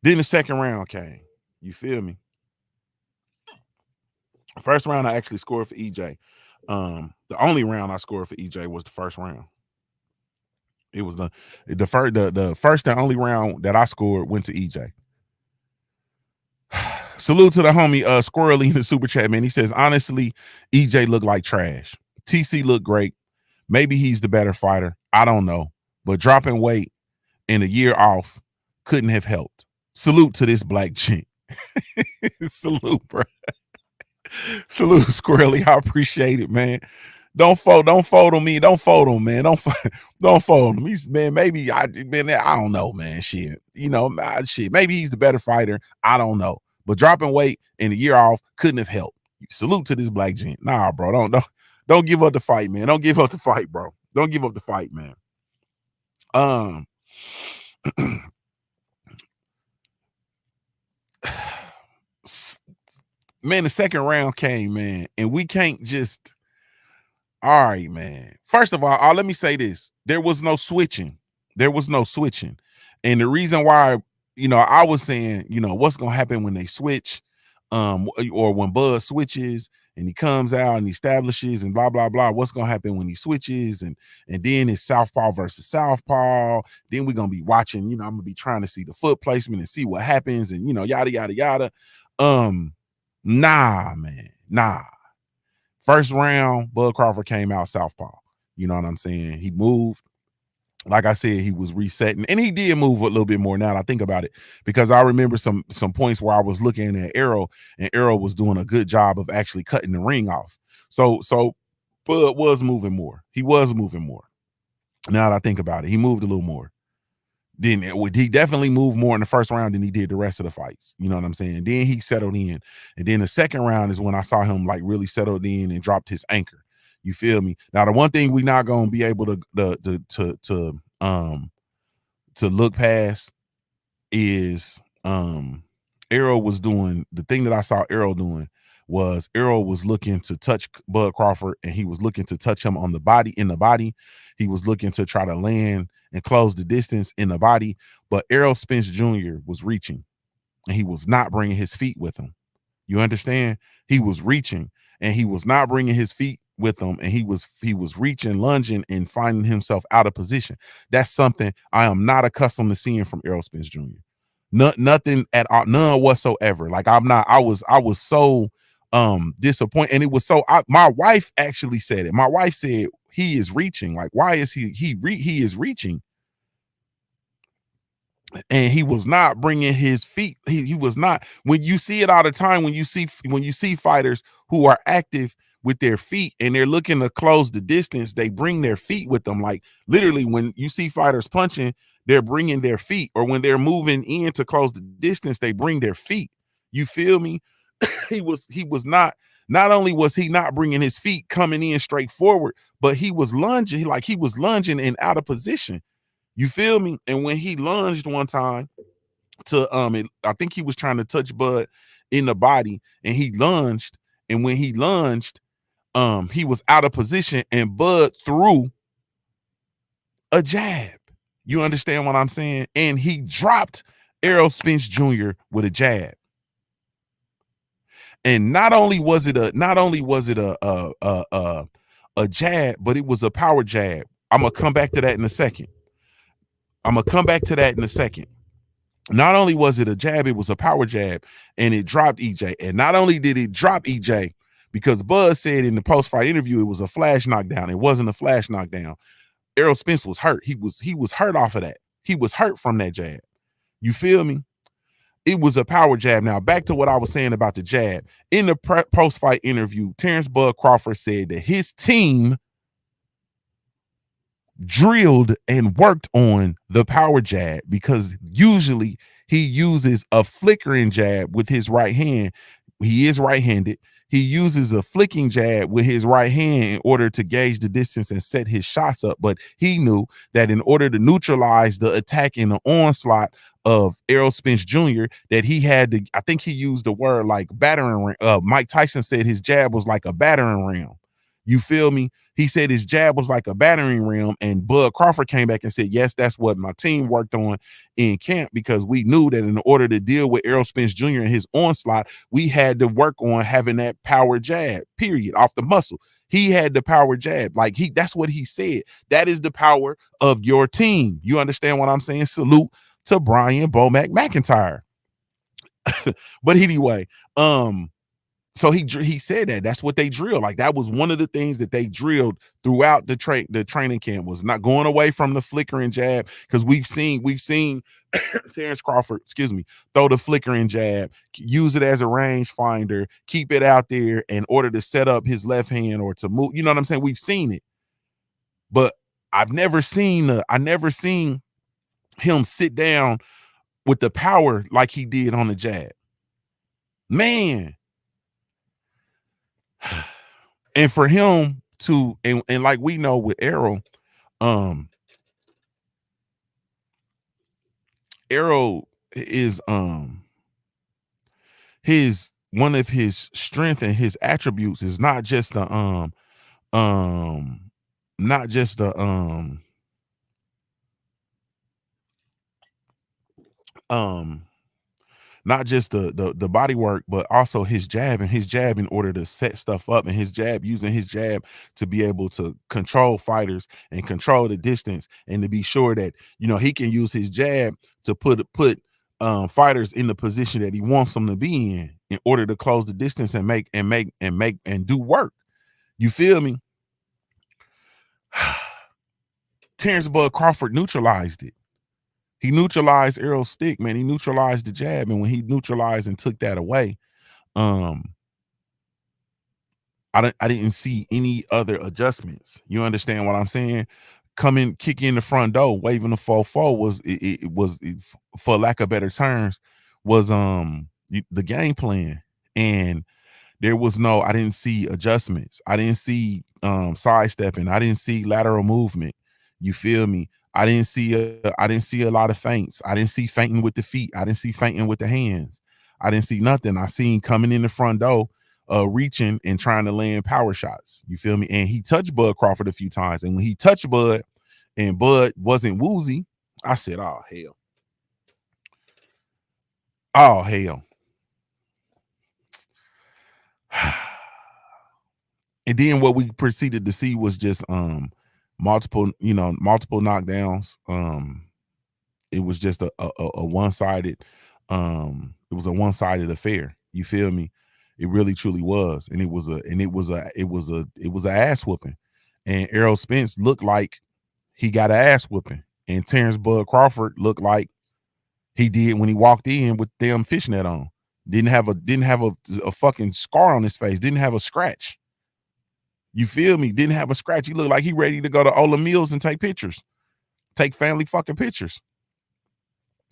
Then the second round came. You feel me? First round I actually scored for EJ. The only round I scored for EJ was the first round. It was the first and only round that I scored went to EJ. Salute to the homie Squirrely in the super chat, man. He says, honestly, EJ looked like trash. TC looked great. Maybe he's the better fighter. I don't know. But dropping weight and a year off couldn't have helped. Salute to this black gent. Salute, bro. Salute, Squirrely. I appreciate it, man. Don't fold on me. Don't fold on, man. Don't fold him. He's, man, maybe I don't know, man. Shit. You know, shit. Maybe he's the better fighter. I don't know. But dropping weight and a year off couldn't have helped. Salute to this black gent. Nah, bro. Don't give up the fight, man. Don't give up the fight, bro. Don't give up the fight, man. Man, the second round came, man, and we can't just. All right, man. First of all, let me say this. There was no switching. And the reason why, you know, I was saying, you know, what's going to happen when they switch, or when Bud switches and he comes out and establishes and blah, blah, blah. What's going to happen when he switches? And then it's Southpaw versus Southpaw. Then we're going to be watching, you know, I'm going to be trying to see the foot placement and see what happens and, you know, yada, yada, yada. Nah, man. Nah. First round, Bud Crawford came out Southpaw. You know what I'm saying? He moved. Like I said, he was resetting, and he did move a little bit more now that I think about it, because I remember some points where I was looking at Errol, and Errol was doing a good job of actually cutting the ring off. So Bud was moving more. He was moving more. Now that I think about it, he moved a little more. Then he definitely moved more in the first round than he did the rest of the fights. You know what I'm saying? Then he settled in. And then the second round is when I saw him like really settled in and dropped his anchor. You feel me? Now, the one thing we're not going to be able to look past is Errol was doing the thing that I saw Errol doing was Errol was looking to touch Bud Crawford, and he was looking to touch him on the body, in the body. He was looking to try to land and close the distance in the body, but Errol Spence Jr. was reaching, and he was not bringing his feet with him. You understand? He was reaching, and he was not bringing his feet with him, and he was reaching, lunging, and finding himself out of position. That's something I am not accustomed to seeing from Errol Spence Jr. Nothing at all, none whatsoever. Like I was so disappointed, and it was so. My wife actually said it. My wife said he is reaching. Like, why is he is reaching? And he was not bringing his feet. He was not. When you see it all the time, when you see fighters who are active with their feet and they're looking to close the distance, they bring their feet with them. Like literally, when you see fighters punching, they're bringing their feet, or when they're moving in to close the distance, they bring their feet. You feel me? he was not only was he not bringing his feet coming in straight forward, but he was lunging, like he was lunging and out of position. You feel me? And when he lunged one time to I think he was trying to touch Bud in the body, and he lunged, and when he lunged, he was out of position, and Bud threw a jab. You understand what I'm saying? And he dropped Errol Spence Jr. with a jab. And not only was it a jab, but it was a power jab. I'm gonna come back to that in a second. Not only was it a jab, it was a power jab, and it dropped EJ. And not only did it drop EJ, because Buzz said in the post-fight interview it was a flash knockdown. It wasn't a flash knockdown. Errol Spence was hurt. He was hurt off of that. He was hurt from that jab. You feel me? It was a power jab. Now, back to what I was saying about the jab. In the post-fight interview, Terrence Bud Crawford said that his team drilled and worked on the power jab, because usually he uses a flickering jab with his right hand. He is right-handed. He uses a flicking jab with his right hand in order to gauge the distance and set his shots up. But he knew that in order to neutralize the attack and the onslaught of Errol Spence Jr., that he had to, I think he used the word like battering ram. Mike Tyson said his jab was like a battering ram. You feel me? He said his jab was like a battering ram, and Bud Crawford came back and said, yes, that's what my team worked on in camp, because we knew that in order to deal with Errol Spence Jr. and his onslaught, we had to work on having that power jab, period, off the muscle. He had the power jab. Like that's what he said. That is the power of your team. You understand what I'm saying? Salute to Brian Bomac McIntyre. But anyway, so he said that's what they drilled. Like that was one of the things that they drilled throughout the training camp, was not going away from the flickering jab, because we've seen Terrence Crawford, excuse me, throw the flickering jab, use it as a range finder, keep it out there in order to set up his left hand or to move. You know what I'm saying? We've seen it, but I never seen him sit down with the power like he did on the jab. Man. And for him to, and like we know with Errol, Errol is his one of his strength and his attributes is not just the not just the not just the body work, but also his jab, and his jab in order to set stuff up, and his jab, using his jab to be able to control fighters and control the distance, and to be sure that, you know, he can use his jab to put fighters in the position that he wants them to be in order to close the distance and make and do work. You feel me? Terrence Bud Crawford neutralized it. He neutralized Errol's stick, man. He neutralized the jab, and when he neutralized and took that away, I didn't see any other adjustments. You understand what I'm saying? Coming, kicking in the front door, waving the 4-4 was for lack of better terms, was the game plan. And there was I didn't see adjustments. I didn't see sidestepping. I didn't see lateral movement. You feel me? I didn't see a lot of feints. I didn't see feinting with the feet. I didn't see feinting with the hands. I didn't see nothing. I seen coming in the front door, reaching and trying to land power shots. You feel me? And he touched Bud Crawford a few times. And when he touched Bud and Bud wasn't woozy, I said, oh, hell. Oh, hell. And then what we proceeded to see was just multiple knockdowns. It was just a one-sided, it was a one-sided affair. You feel me? It really truly was. And it was a ass whooping. And Errol Spence looked like he got an ass whooping. And Terrence Bud Crawford looked like he did when he walked in with damn fishnet on. Didn't have a fucking scar on his face, didn't have a scratch. You feel me? Didn't have a scratch. He looked like he ready to go to Ola Mills and take pictures. Take family fucking pictures.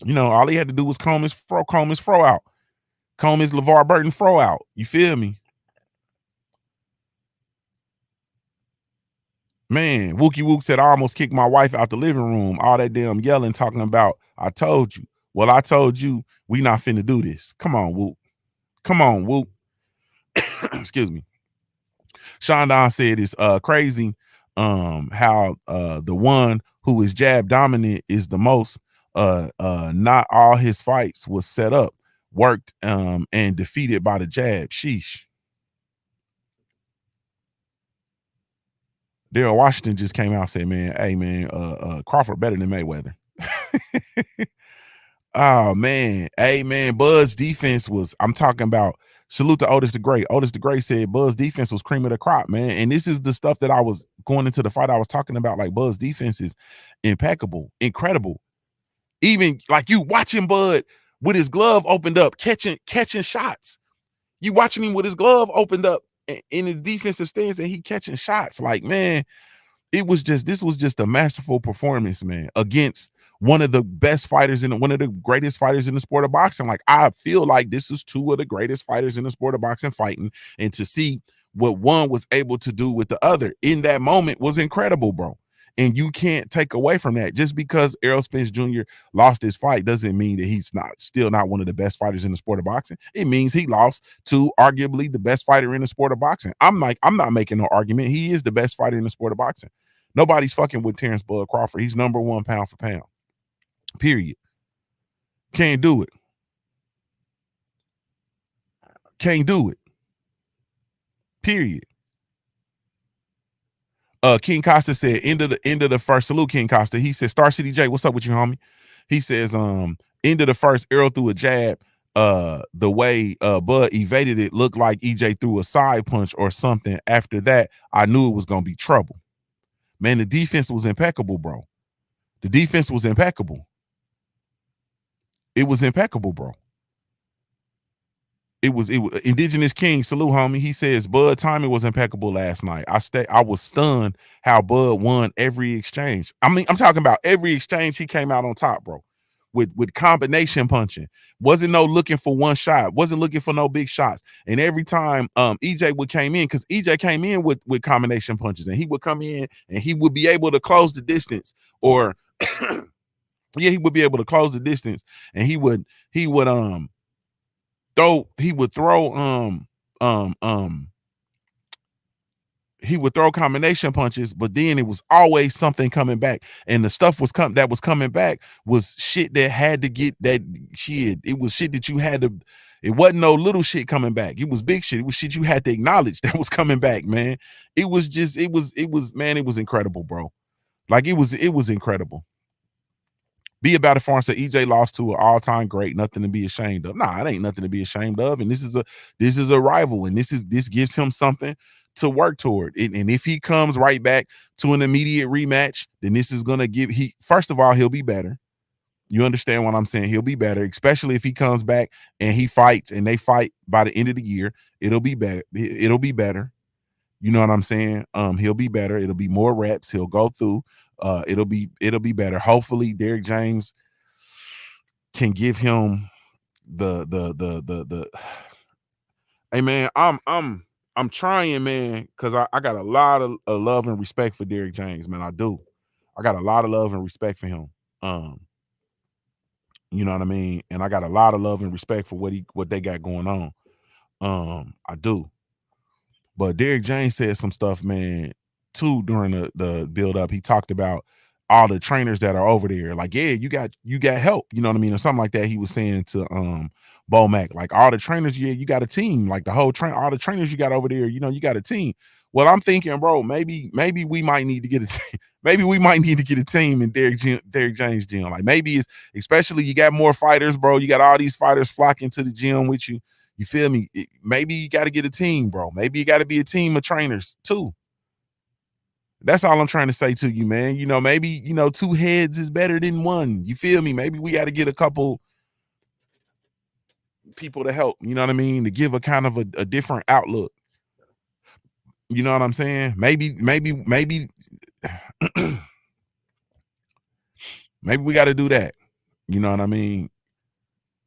You know, all he had to do was comb his fro out. Comb his LeVar Burton fro out. You feel me? Man, Wookie Wook said, I almost kicked my wife out the living room. All that damn yelling, talking about, I told you. Well, I told you we not finna do this. Come on, Wook. Come on, Wook. Excuse me. Sean Don said it's crazy how the one who is jab dominant is the most. Not all his fights was set up, worked, and defeated by the jab. Sheesh. Daryl Washington just came out and said, man, hey man, Crawford better than Mayweather. Oh man, hey man, Bud's defense was, I'm talking about, salute to Otis the Great. Otis the Great said Bud's defense was cream of the crop, man. And this is the stuff that I was going into the fight I was talking about. Like, Bud's defense is impeccable, incredible. Even like you watching Bud with his glove opened up, catching shots. You watching him with his glove opened up in his defensive stance, and he catching shots. Like, man, this was just a masterful performance, man, against one of the best fighters one of the greatest fighters in the sport of boxing. Like, I feel like this is two of the greatest fighters in the sport of boxing fighting, and to see what one was able to do with the other in that moment was incredible, bro. And you can't take away from that. Just because Errol Spence Jr. lost his fight doesn't mean that he's still not one of the best fighters in the sport of boxing. It means he lost to arguably the best fighter in the sport of boxing. I'm not making no argument. He is the best fighter in the sport of boxing. Nobody's fucking with Terrence Bud Crawford. He's number one pound for pound. Period. Can't do it. Can't do it. Period. King Costa said, end of the first. Salute, King Costa. He said, Star City J, what's up with you, homie? He says, end of the first, Errol threw a jab. The way Bud evaded it looked like EJ threw a side punch or something. After that, I knew it was gonna be trouble. Man, the defense was impeccable, bro. The defense was impeccable. It was impeccable, bro. It was Indigenous King, salute, homie. He says Bud timing was impeccable last night. I was stunned how Bud won every exchange. I mean, I'm talking about every exchange he came out on top, bro. With combination punching. Wasn't no looking for one shot, wasn't looking for no big shots. And every time EJ would came in, because EJ came in with combination punches, and he would come in and he would be able to close the distance, or yeah, he would be able to close the distance, and he would he would throw combination punches, but then it was always something coming back, and the stuff that was coming back was shit that had to get that shit. It was shit that you had to. It wasn't no little shit coming back. It was big shit. It was shit you had to acknowledge that was coming back, man. It was man. It was incredible, bro. Like it was incredible. Be About It Farm said EJ lost to an all-time great, nothing to be ashamed of. Nah, it ain't nothing to be ashamed of. And this is a rival, and this gives him something to work toward. And if he comes right back to an immediate rematch, then this is gonna give first of all, he'll be better. You understand what I'm saying? He'll be better, especially if he comes back and he fights and they fight by the end of the year. It'll be better. It'll be better. You know what I'm saying? He'll be better. It'll be more reps. He'll go through. It'll be better. Hopefully, Derrick James can give him the. Hey man, I'm trying, man, because I got a lot of love and respect for Derrick James, man. I do. I got a lot of love and respect for him. You know what I mean? And I got a lot of love and respect for what they got going on. I do. But Derrick James said some stuff, man, too, during the build up. He talked about all the trainers that are over there. Like, yeah, you got help, you know what I mean? Or something like that. He was saying to Bo Mac, like all the trainers, yeah, you got a team. Like the whole all the trainers you got over there, you know, you got a team. Well, I'm thinking, bro, maybe we might need to get a team. Maybe we might need to get a team in Derrick James gym. Like maybe it's, especially you got more fighters, bro. You got all these fighters flocking to the gym with you. You feel me? Maybe you got to get a team, bro. Maybe you got to be a team of trainers too. That's all I'm trying to say to you, man. You know, maybe, you know, two heads is better than one. You feel me? Maybe we got to get a couple people to help, you know what I mean? To give a kind of a different outlook. You know what I'm saying? Maybe maybe we got to do that. You know what I mean?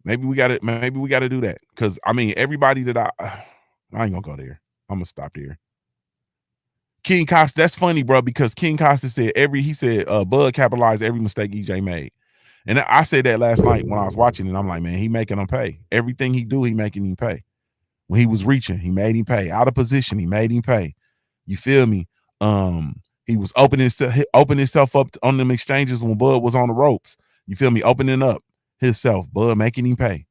Maybe we got to do that. Cause I mean, everybody that I ain't gonna go there. I'm gonna stop there. King Costa, that's funny, bro, because King Costa said Bud capitalized every mistake EJ made. And I said that last night when I was watching it. I'm like, man, he making him pay. Everything he do, he making him pay. When he was reaching, he made him pay. Out of position, he made him pay. You feel me? He was opening himself up on them exchanges when Bud was on the ropes. You feel me? Opening up himself, Bud making him pay.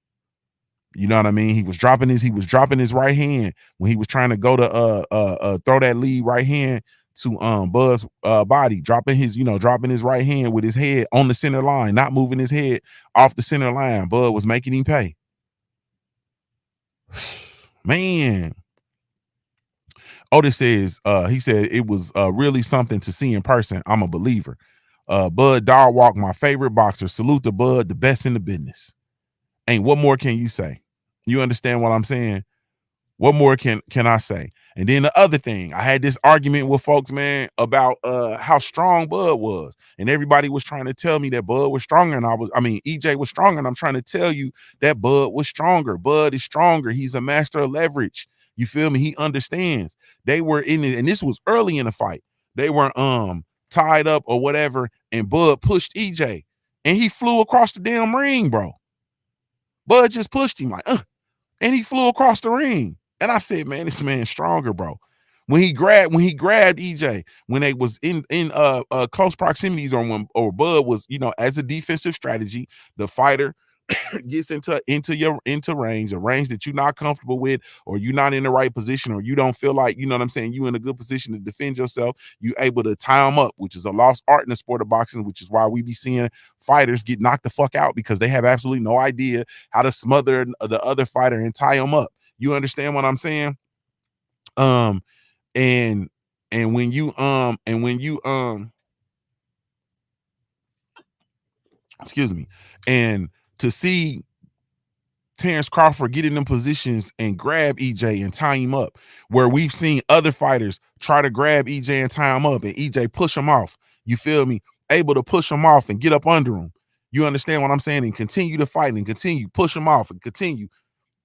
You know what I mean? He was dropping his right hand when he was trying to go to throw that lead right hand to Bud's body, dropping his right hand with his head on the center line, not moving his head off the center line. Bud was making him pay. Man. Otis says, he said it was really something to see in person. I'm a believer. Bud Dog Walk, my favorite boxer. Salute to Bud, the best in the business. Ain't what more can you say? You understand what I'm saying? What more can I say? And then the other thing, I had this argument with folks, man, about how strong Bud was. And everybody was trying to tell me that Bud was stronger. And EJ was stronger. And I'm trying to tell you that Bud was stronger. Bud is stronger. He's a master of leverage. You feel me? He understands. They were in it, and this was early in the fight. They were tied up or whatever, and Bud pushed EJ. And he flew across the damn ring, bro. Bud just pushed him like, and he flew across the ring. And I said, man, this man's stronger, bro. When he grabbed EJ, when they was in close proximities, or Bud was, you know, as a defensive strategy, the fighter gets into range, a range that you're not comfortable with, or you're not in the right position, or you don't feel like, you know what I'm saying, you in a good position to defend yourself, you able to tie them up, which is a lost art in the sport of boxing, which is why we be seeing fighters get knocked the fuck out, because they have absolutely no idea how to smother the other fighter and tie them up. You understand what I'm saying? Um, and and when you excuse me, and to see Terrence Crawford get in them positions and grab EJ and tie him up, where we've seen other fighters try to grab EJ and tie him up, and EJ push him off. You feel me? Able to push him off and get up under him. You understand what I'm saying? And continue to fight and continue push him off and continue.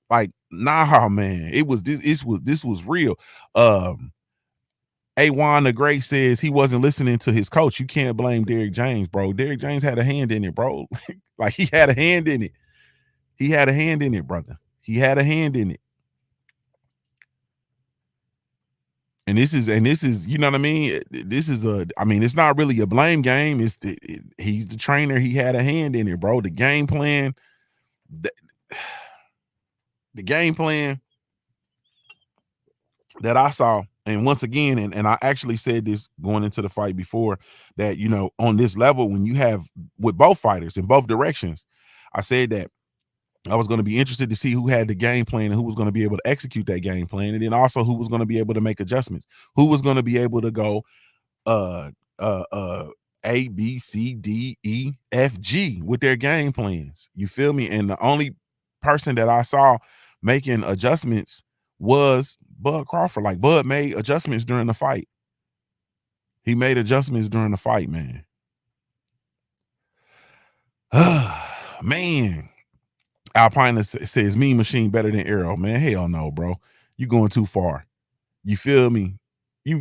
Like, nah, man, this was real. A1 the Great says he wasn't listening to his coach. You can't blame Derrick James, bro. Derrick James had a hand in it, bro. Like, he had a hand in it. He had a hand in it, brother. He had a hand in it. And this is, you know what I mean? This is it's not really a blame game. He's the trainer. He had a hand in it, bro. The game plan, the game plan that I saw, and once again, and I actually said this going into the fight before, that, you know, on this level, when you have with both fighters in both directions, I said that I was going to be interested to see who had the game plan and who was going to be able to execute that game plan, and then also who was going to be able to make adjustments, who was going to be able to go uh uh uh A, B, C, D, E, F, G with their game plans. You feel me? And the only person that I saw making adjustments was Bud Crawford. Like, Bud made adjustments during the fight. He made adjustments during the fight, man. Man. Alpina says Mean Machine better than Errol, man. Hell no, bro. You going too far. You feel me? You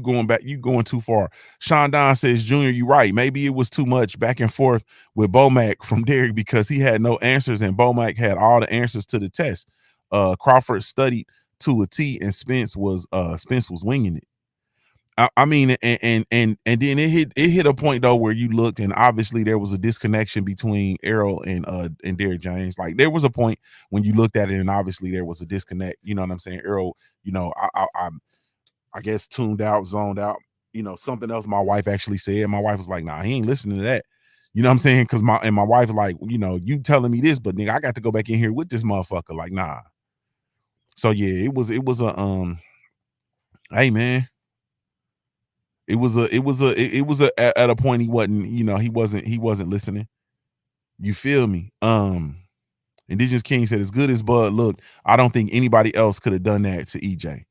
going back, you going too far. Sean Don says, Junior, you right. Maybe it was too much back and forth with Bomac from Derrick because he had no answers and Bomac had all the answers to the test. Crawford studied to a T and Spence was winging it. I mean, and then it hit a point though where you looked and obviously there was a disconnection between Errol and Derrick James. Like, there was a point when you looked at it and obviously there was a disconnect. You know what I'm saying? Errol, you know, I guess tuned out, zoned out. You know, something else my wife actually said. My wife was like, "Nah, he ain't listening to that." You know what I'm saying? Because my wife like, you know, you telling me this, but nigga, I got to go back in here with this motherfucker. Like, nah. So yeah, it was a hey man. It was at a point he wasn't, you know, he wasn't listening. You feel me? Indigenous King said, as good as Bud looked, I don't think anybody else could have done that to EJ.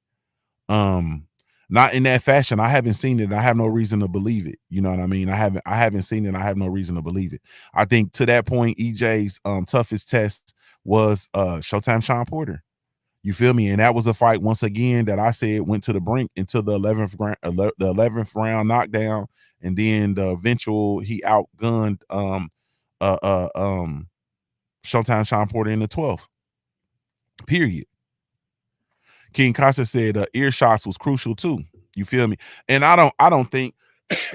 Not in that fashion. I haven't seen it. I have no reason to believe it. You know what I mean? I haven't seen it. I have no reason to believe it. I think to that point, EJ's toughest test was Showtime Sean Porter. You feel me? And that was a fight once again that I said went to the brink until the 11th round knockdown, and then the eventual he outgunned Showtime Sean Porter in the 12th. Period. King Costa said ear shots was crucial too. You feel me? And I don't think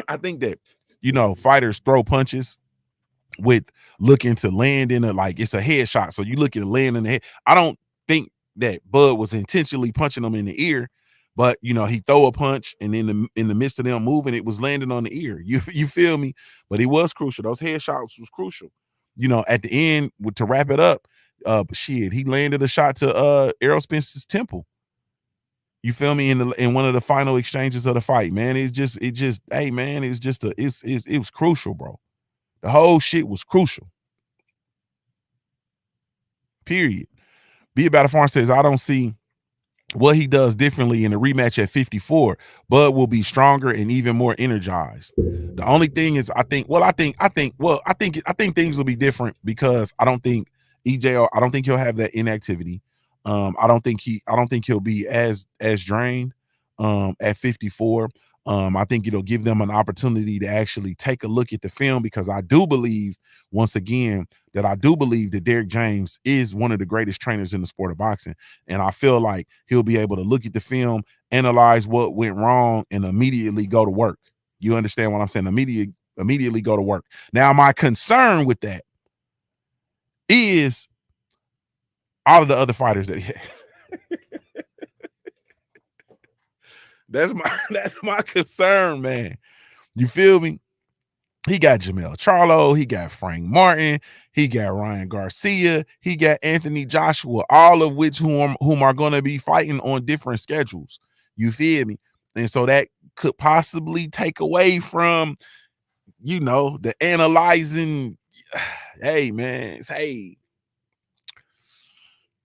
I think that, you know, fighters throw punches with looking to land in like it's a headshot. So you look at land in the head. I don't think that Bud was intentionally punching them in the ear, but you know, he throw a punch and in the midst of them moving, it was landing on the ear. You feel me? But it was crucial. Those headshots was crucial. You know, at the end, to wrap it up, shit, he landed a shot to Errol Spence's temple. You feel me? In one of the final exchanges of the fight, man. It just, hey man, it was crucial, bro. The whole shit was crucial. Period. Be About a Farm says, I don't see what he does differently in the rematch at 54. Bud will be stronger and even more energized. The only thing is, I think things will be different because I don't think I don't think he'll have that inactivity. I don't think he'll be as drained at 54. I think it'll give them an opportunity to actually take a look at the film, because I do believe, once again, that Derrick James is one of the greatest trainers in the sport of boxing. And I feel like he'll be able to look at the film, analyze what went wrong, and immediately go to work. You understand what I'm saying? Immediately go to work. Now, my concern with that is all of the other fighters that he had. That's my concern, man. You feel me? He got Jamel Charlo, he got Frank Martin, he got Ryan Garcia, he got Anthony Joshua, all of which whom are going to be fighting on different schedules. You feel me? And so that could possibly take away from, the analyzing. Hey, man, hey,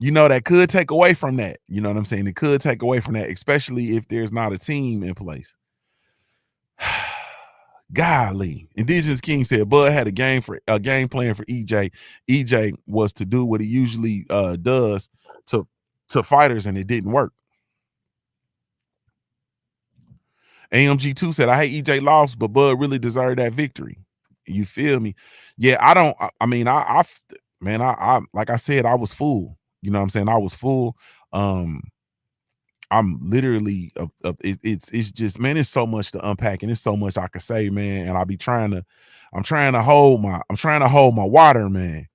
that could take away from that. You know what I'm saying? It could take away from that, especially if there's not a team in place. Golly. Indigenous King said Bud had a game plan for EJ. EJ was to do what he usually does to fighters, and it didn't work. AMG2 said, I hate EJ lost, but Bud really deserved that victory. You feel me? Yeah, I like I said, I was full. You know what I'm saying? I was full. I'm literally it's just, man, it's so much to unpack, and it's so much I could say, man. And I'm trying to hold my water, man.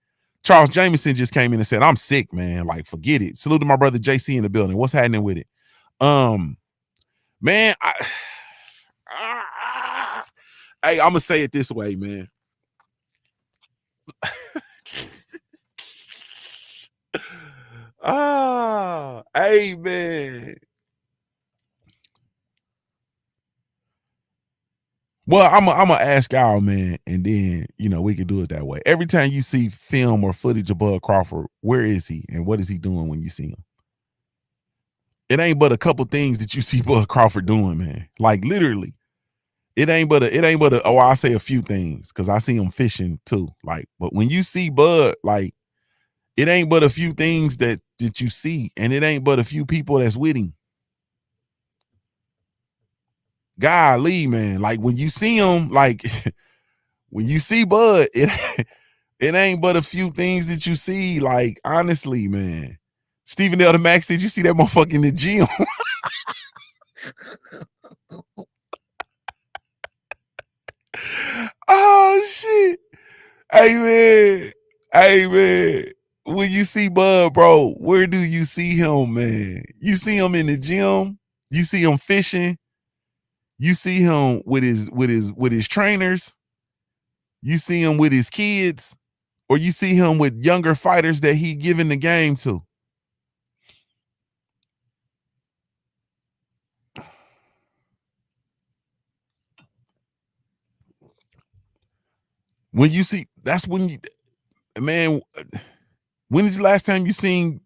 Charles Jameson just came in and said, I'm sick, man. Like, forget it. Salute to my brother JC in the building. What's happening with it? Man, hey, I'm gonna say it this way, man. Hey, man. Well, I'm gonna ask y'all, man, and then we can do it that way. Every time you see film or footage of Bud Crawford, where is he and what is he doing when you see him? It ain't but a couple things that you see Bud Crawford doing, man. Like, literally, it ain't but a. Oh, I say a few things because I see him fishing too. Like, but when you see Bud, like, it ain't but a few things that you see, and it ain't but a few people that's with him. Golly, man. Like, when you see him, like, when you see Bud, it ain't but a few things that you see. Like, honestly, man. Stephen L. the Max said, you see that motherfucker in the gym. Oh, shit. Hey, man. When you see Bud, bro, where do you see him, man? You see him in the gym. You see him fishing. You see him with his trainers. You see him with his kids, or you see him with younger fighters that he giving the game to. When you see, that's when you, man, when is the last time you seen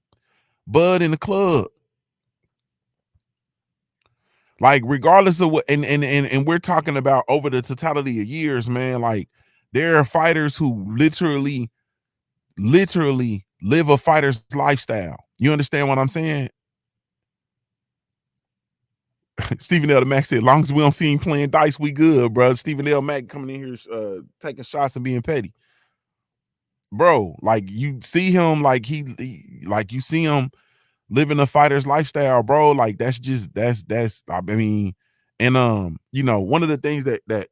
Bud in the club? Like, regardless of what, and we're talking about over the totality of years, man. Like, there are fighters who literally live a fighter's lifestyle. You understand what I'm saying? Stephen L. Mack said, as long as we don't see him playing dice, we good, bro. Stephen L. Mack coming in here taking shots and being petty. Bro, like, you see him, like, like, you see him living a fighter's lifestyle, bro. Like, that's I mean, and one of the things that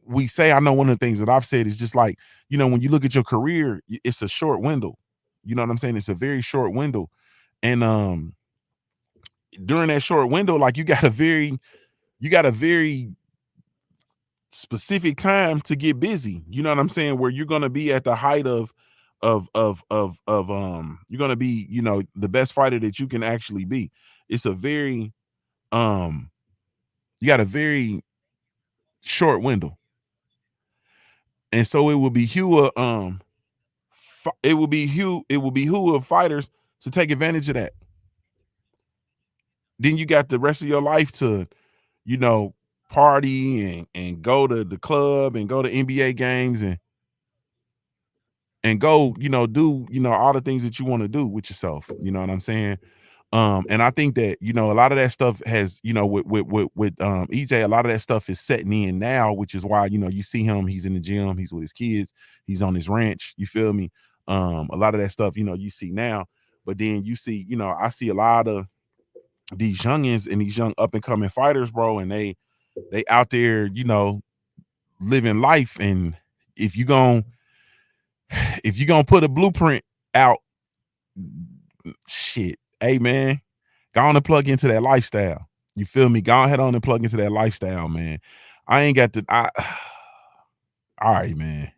we say, I know one of the things that I've said is just like, when you look at your career, it's a short window. You know what I'm saying? It's a very short window. And during that short window, like, you got a very specific time to get busy. You know what I'm saying? Where you're gonna be at the height of you're gonna be, the best fighter that you can actually be. It's a very you got a very short window. And so it will be it will be who of fighters to take advantage of that. Then you got the rest of your life to, you know, party and go to the club and go to NBA games and go, do, all the things that you want to do with yourself. You know what I'm saying? And I think that, a lot of that stuff has, with EJ, a lot of that stuff is setting in now, which is why, you see him, he's in the gym, he's with his kids, he's on his ranch, you feel me? A lot of that stuff, you see now, but then you see, I see a lot of these youngins and these young up and coming fighters, bro, and they out there, living life. And if you gon' if you're gonna put a blueprint out, shit, hey man, go on and plug into that lifestyle. You feel me? Go ahead on and plug into that lifestyle, man. I ain't got to. All right, man.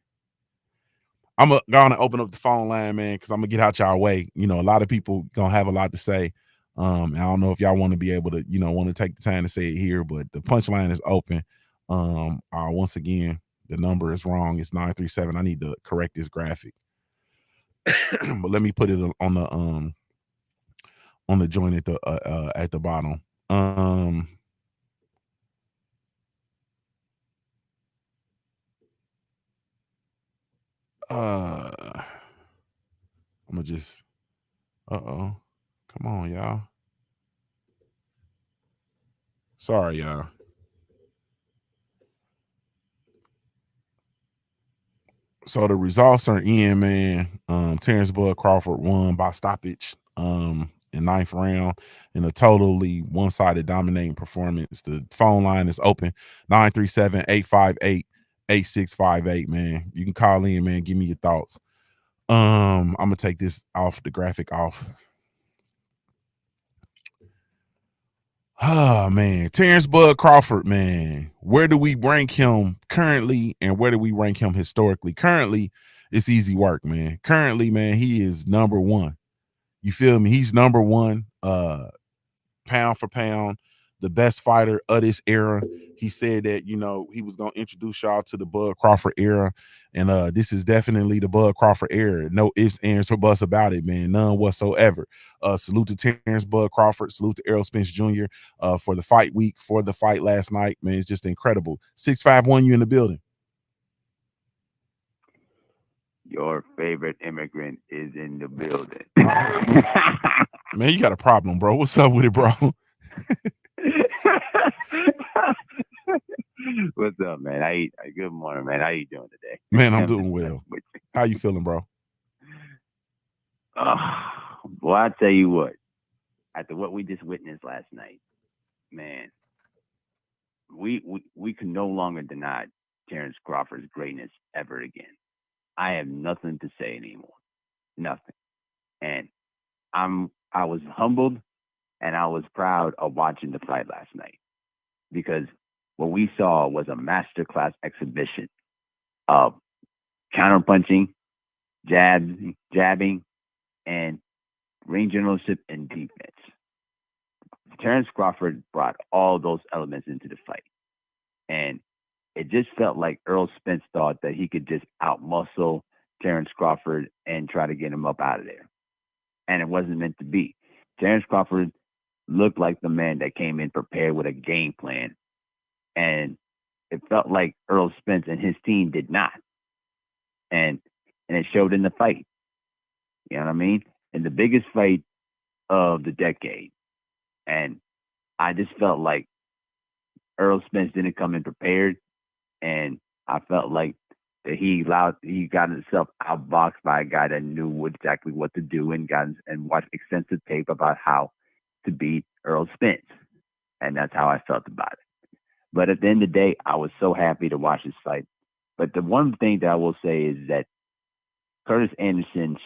I'm gonna open up the phone line, man, because I'm gonna get out y'all way. You know, a lot of people gonna have a lot to say. I don't know if y'all want to be able to, want to take the time to say it here, but the punchline is open. Once again, the number is wrong. It's 937. I need to correct this graphic. But let me put it on the joint at the bottom. I'm gonna just come on, y'all. Sorry, y'all. So the results are in, man. Terrence Bud Crawford won by stoppage in 9th round in a totally one-sided dominating performance. The phone line is open, 937-858-8658, man. You can call in, man. Give me your thoughts. I'm gonna take this off, the graphic off. Oh man, Terrence Bud Crawford, man. Where do we rank him currently, and where do we rank him historically? Currently, it's easy work, man. Currently, man, he is number one. You feel me? He's number one, pound for pound, the best fighter of this era. He said that, he was gonna introduce y'all to the Bud Crawford era, and this is definitely the Bud Crawford era. No ifs, ands, or buts about it, man. None whatsoever. Salute to Terrence Bud Crawford. Salute to Errol Spence Jr. For the fight week, for the fight last night, man. It's just incredible. 651, you in the building. Your favorite immigrant is in the building. Man, you got a problem, bro. What's up with it, bro? What's up, man? Good morning, man. How you doing today? Man, I'm doing well. How you feeling, bro? Well, I tell you what. After what we just witnessed last night, man, we can no longer deny Terrence Crawford's greatness ever again. I have nothing to say anymore. Nothing. And I was humbled and I was proud of watching the fight last night, because what we saw was a masterclass exhibition of counterpunching, jabbing, and ring generalship and defense. Terrence Crawford brought all those elements into the fight. And it just felt like Errol Spence thought that he could just outmuscle Terrence Crawford and try to get him up out of there. And it wasn't meant to be. Terrence Crawford looked like the man that came in prepared with a game plan. And it felt like Errol Spence and his team did not. And it showed in the fight. You know what I mean? In the biggest fight of the decade. And I just felt like Errol Spence didn't come in prepared. And I felt like that he got himself outboxed by a guy that knew exactly what to do and watched extensive tape about how to beat Errol Spence. And that's how I felt about it. But at the end of the day, I was so happy to watch this fight. But the one thing that I will say is that Curtis Anderson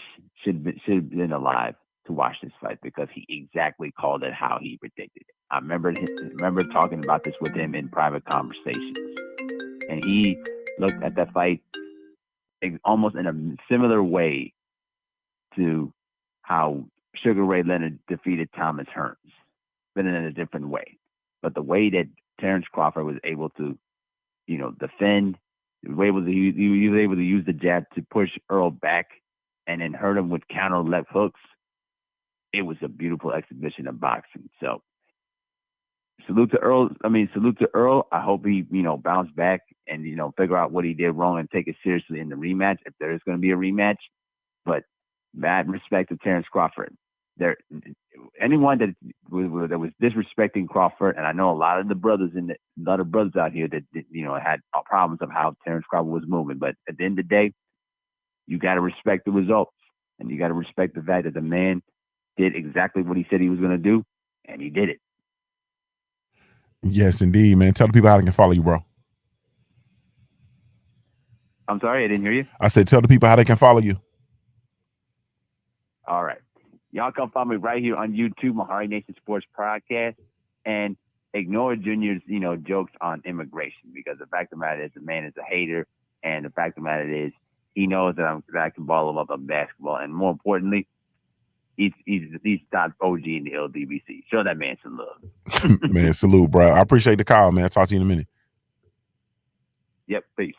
should have been alive to watch this fight, because he exactly called it how he predicted it. I remember talking about this with him in private conversations. And he looked at that fight almost in a similar way to how Sugar Ray Leonard defeated Thomas Hearns, but in a different way. But the way that Terrence Crawford was able to, defend, he was able to use the jab to push Earl back and then hurt him with counter left hooks. It was a beautiful exhibition of boxing. So salute to Earl. I hope he, bounce back and, figure out what he did wrong and take it seriously in the rematch, if there is going to be a rematch. But mad respect to Terrence Crawford. Anyone that was disrespecting Crawford, and I know a lot of brothers out here that had problems of how Terrence Crawford was moving. But at the end of the day, you got to respect the results, and you got to respect the fact that the man did exactly what he said he was going to do, and he did it. Yes, indeed, man. Tell the people how they can follow you, bro. I'm sorry, I didn't hear you. I said, tell the people how they can follow you. Y'all come find me right here on YouTube, Mahari Nation Sports Podcast, and ignore Junior's, jokes on immigration, because the fact of the matter is the man is a hater, and the fact of the matter is he knows that I can ball him up on basketball, and more importantly, he's top OG in the LDBC. Show that man some love. Man, salute, bro. I appreciate the call, man. I'll talk to you in a minute. Yep, peace.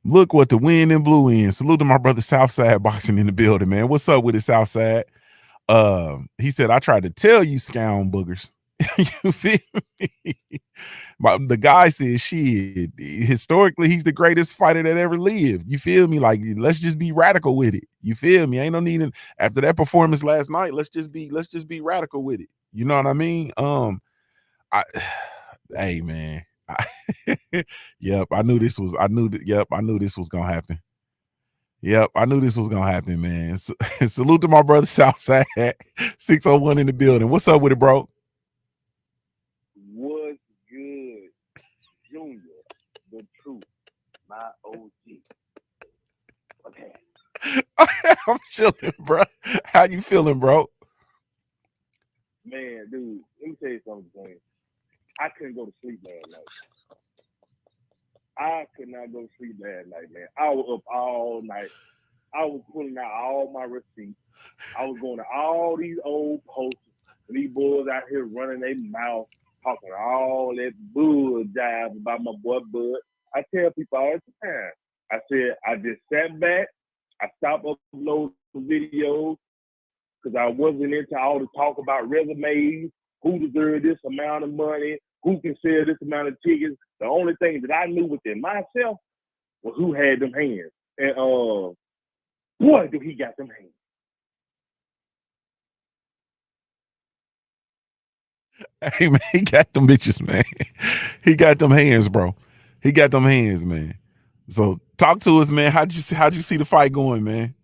Look what the win and blue in. Salute to my brother Southside Boxing in the building, man. What's up with it, Southside? He said, I tried to tell you, scound boogers. You feel me? The guy said, shit, historically, he's the greatest fighter that ever lived. You feel me? Like, let's just be radical with it. You feel me? Ain't no need after that performance last night. Let's just be radical with it. You know what I mean? Hey man. Yep, I knew this was gonna happen. Yep, I knew this was gonna happen, man. Salute to my brother Southside 601 in the building. What's up with it, bro? What's good, Junior? The truth, my OG. Okay. I'm chilling, bro. How you feeling, bro? Man, dude, let me tell you something, man. I couldn't go to sleep last night. I could not go to sleep last night, man. I was up all night. I was pulling out all my receipts. I was going to all these old posts, and these boys out here running their mouth, talking all that bull jive about my boy Bud. I tell people all the time. I said, I just sat back. I stopped uploading videos because I wasn't into all the talk about resumes, who deserved this amount of money, who can sell this amount of tickets. The only thing that I knew within myself was who had them hands. And boy, do he got them hands. Hey man, he got them bitches, man. He got them hands, bro. He got them hands, man. So talk to us, man. How'd you see the fight going, man?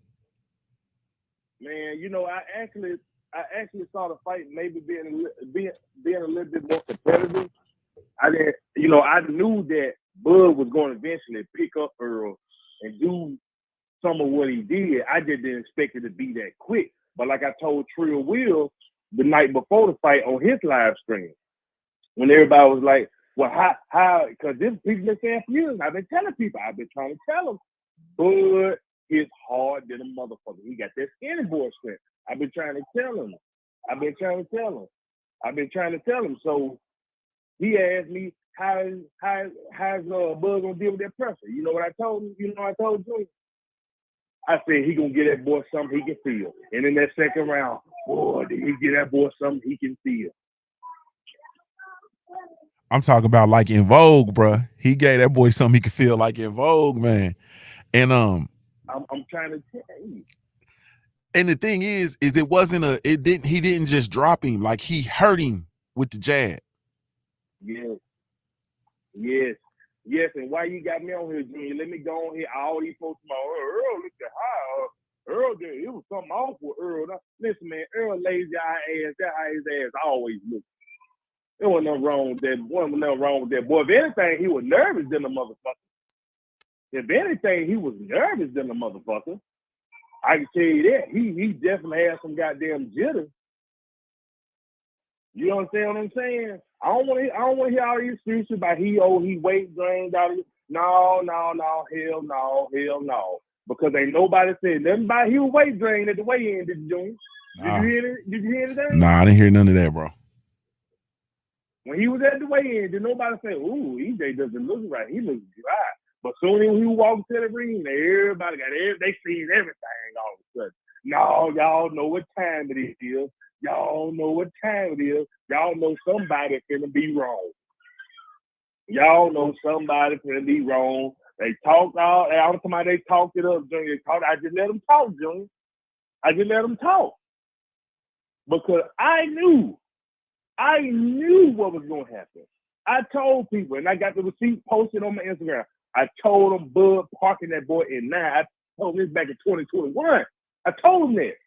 Man, I actually saw the fight maybe being a little bit more competitive. I knew that Bud was going to eventually pick up Earl and do some of what he did. I just didn't expect it to be that quick. But like I told Trill Will the night before the fight on his live stream, when everybody was like, well, how, because this people been saying for years, I've been telling people, I've been trying to tell them, Bud is hard than a motherfucker. He got that skinny boy strength. I've been trying to tell him. So he asked me, how's Bud gonna deal with that pressure? You know what I told him? I told you. I said he gonna get that boy something he can feel. And in that second round, boy, did he get that boy something he can feel. I'm talking about like In Vogue, bro. He gave that boy something he could feel like In Vogue, man. And I'm trying to tell you. And the thing is he didn't just drop him, like he hurt him with the jab. Yes, and why you got me on here, Junior? Let me go on here. All these folks about Earl, look at how Earl did. It was something off with Earl. Now, listen, man, Earl lazy ass. That's how his ass always looks. There wasn't nothing wrong with that. Wasn't nothing wrong with that boy. If anything, he was nervous than a motherfucker. I can tell you that. He definitely had some goddamn jitters. You understand what I'm saying? I don't want to hear all these excuses about he weight drained out of it. No, hell no. Because ain't nobody said nothing about he was weight drained at the weigh-in, did you, Junior? Nah. Did you hear anything? Nah, I didn't hear none of that, bro. When he was at the weigh-in, did nobody say, ooh, EJ doesn't look right. He looks dry. But soon as he walked to the ring, everybody they seen everything all of a sudden. No, y'all know what time it is. Y'all know somebody finna be wrong. They talked all the time. They talked it up, Junior. I just let them talk, Junior. I just let them talk. Because I knew what was going to happen. I told people, and I got the receipt posted on my Instagram. I told them Bud parking that boy in 9. I told them this back in 2021. I told them that.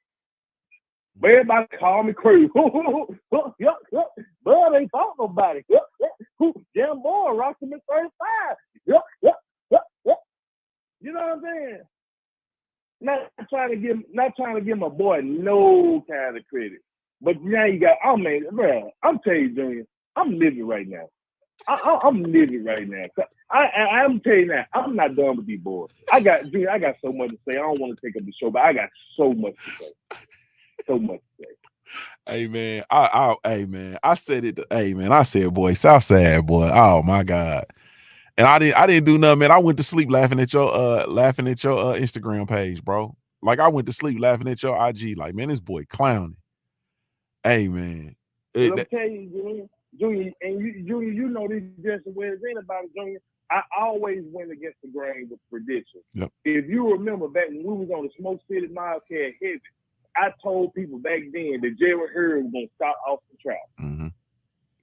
But everybody called me crazy. Bud ain't fought nobody. Damn boy, rocked him at 35. You know what I'm saying? Not trying to give my boy no kind of credit. But now you got, bro, I'm telling you, Junior, I'm living right now. I'm living right now. I'm telling you now, I'm not done with these boys. I got so much to say. I don't want to take up the show, but I got so much to say. So much to say. Hey man, I said it. Hey man, I said, boy, Southside, boy. Oh my God. And I didn't do nothing, man. I went to sleep laughing at your Instagram page, bro. Like I went to sleep laughing at your IG. Like, man, this boy clowning. Hey man. But I'm telling you, Junior, and you know this just the way it's in about it, Junior. I always went against the grain with predictions. Yep. If you remember back when we was on the Smoke City Wildcat Heavy, I told people back then that Jerry Hurd was gonna stop Austin Trout. Mm-hmm.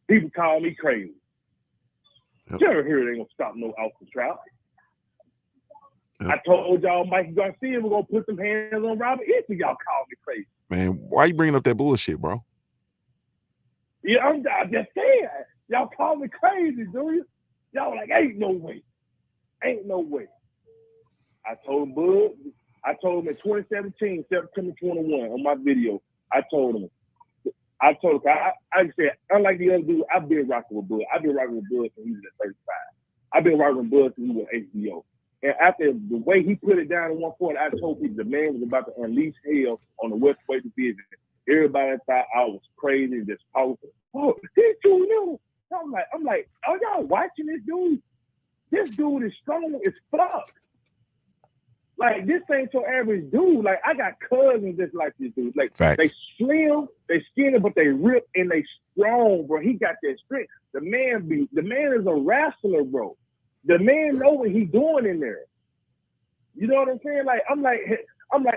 People call me crazy. Yep. Jerry Hurd ain't gonna stop no Austin Trout. Yep. I told y'all Mike Garcia was gonna put some hands on Robert Eason. Y'all call me crazy. Man, why you bringing up that bullshit, bro? Yeah, I'm just saying. Y'all call me crazy, do you? Y'all like, ain't no way. Ain't no way. I told Bud. I told him in 2017, September 21, on my video, I told him, I said, unlike the other dude, I've been rocking with Bud. I've been rocking with Bud since he was at 35. I've been rocking with Bud since he was at HBO. And after the way he put it down at one point, I told people the man was about to unleash hell on the Westway division. Everybody thought I was crazy and just powerful. Oh, he's too little. I'm like, are y'all watching this dude? This dude is strong as fuck. Like, this ain't your average dude. Like, I got cousins just like this dude. Like, Facts. They slim, they skinny, but they rip and they strong, bro. He got that strength. The man is a wrestler, bro. The man know what he's doing in there. You know what I'm saying? Like, I'm like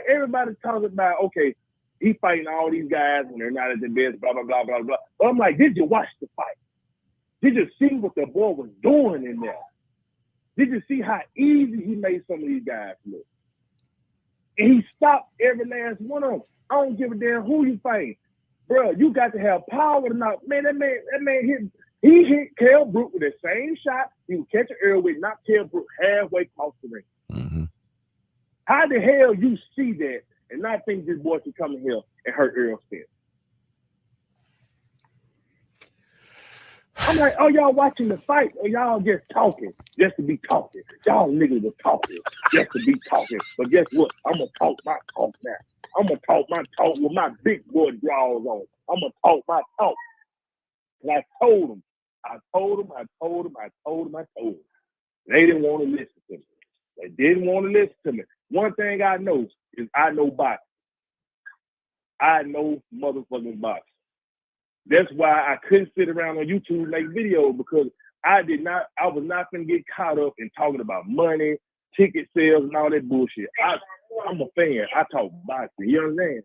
everybody talking about, okay, he fighting all these guys when they're not at the best, blah, blah, blah, blah, blah. But I'm like, did you watch the fight? Did you see what the boy was doing in there? Did you see how easy he made some of these guys look? And he stopped every last one of them. I don't give a damn who you fight. Bro, you got to have power to knock. Man, that man hit Kell Brook with the same shot. He would catch an Errol with, knock Kell Brook halfway across the ring. Mm-hmm. How the hell you see that and not think this boy should come in here and hurt Errol Spence? I'm like, oh, y'all watching the fight or y'all just talking just to be talking? Y'all niggas are talking just to be talking. But guess what? I'm going to talk my talk now. I'm going to talk my talk with my big boy draws on. I'm going to talk my talk. And I told them. They didn't want to listen to me. They didn't want to listen to me. One thing I know is I know boxing. I know motherfucking boxing. That's why I couldn't sit around on YouTube and make videos, because I was not going to get caught up in talking about money, ticket sales, and all that bullshit. I'm a fan. I talk boxing. You understand?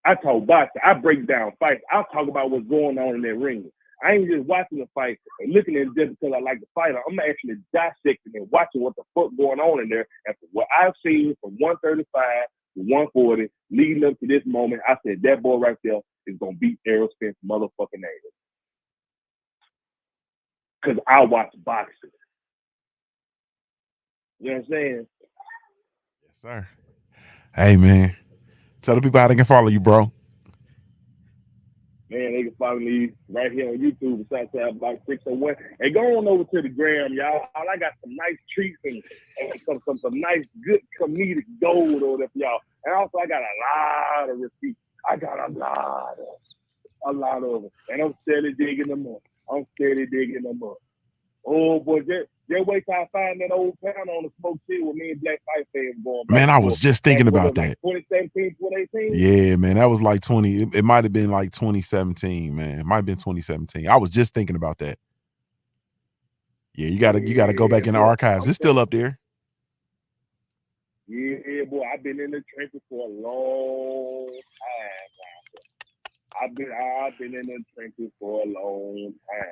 I talk boxing. I break down fights. I talk about what's going on in that ring. I ain't just watching the fight and looking at it just because I like the fighter. I'm actually dissecting and watching what the fuck going on in there. And from what I've seen from 135 to 140, leading up to this moment, I said that boy right there is going to beat Errol Spence motherfucking ass. Because I watch boxing. You know what I'm saying? Yes, sir. Hey, man. Tell the people how they can follow you, bro. Man, they can follow me right here on YouTube, Southside Box 601. And go on over to the gram, y'all. I got some nice treats and some nice, good comedic gold over there for y'all. And also, I got a lot of receipts. I got a lot of them. And I'm steady digging them up. Oh, boy, just wait till I find that old town on the Smoke City with me and Black Fight fans going back. Man, I was just thinking about that. 2017, 2018? Yeah, man, that was like 20. It might have been like 2017, man. It might have been 2017. I was just thinking about that. Yeah, you gotta go back in the archives. It's still up there. Yeah, boy, I've been in the trenches for a long time. I've been in the trenches for a long time.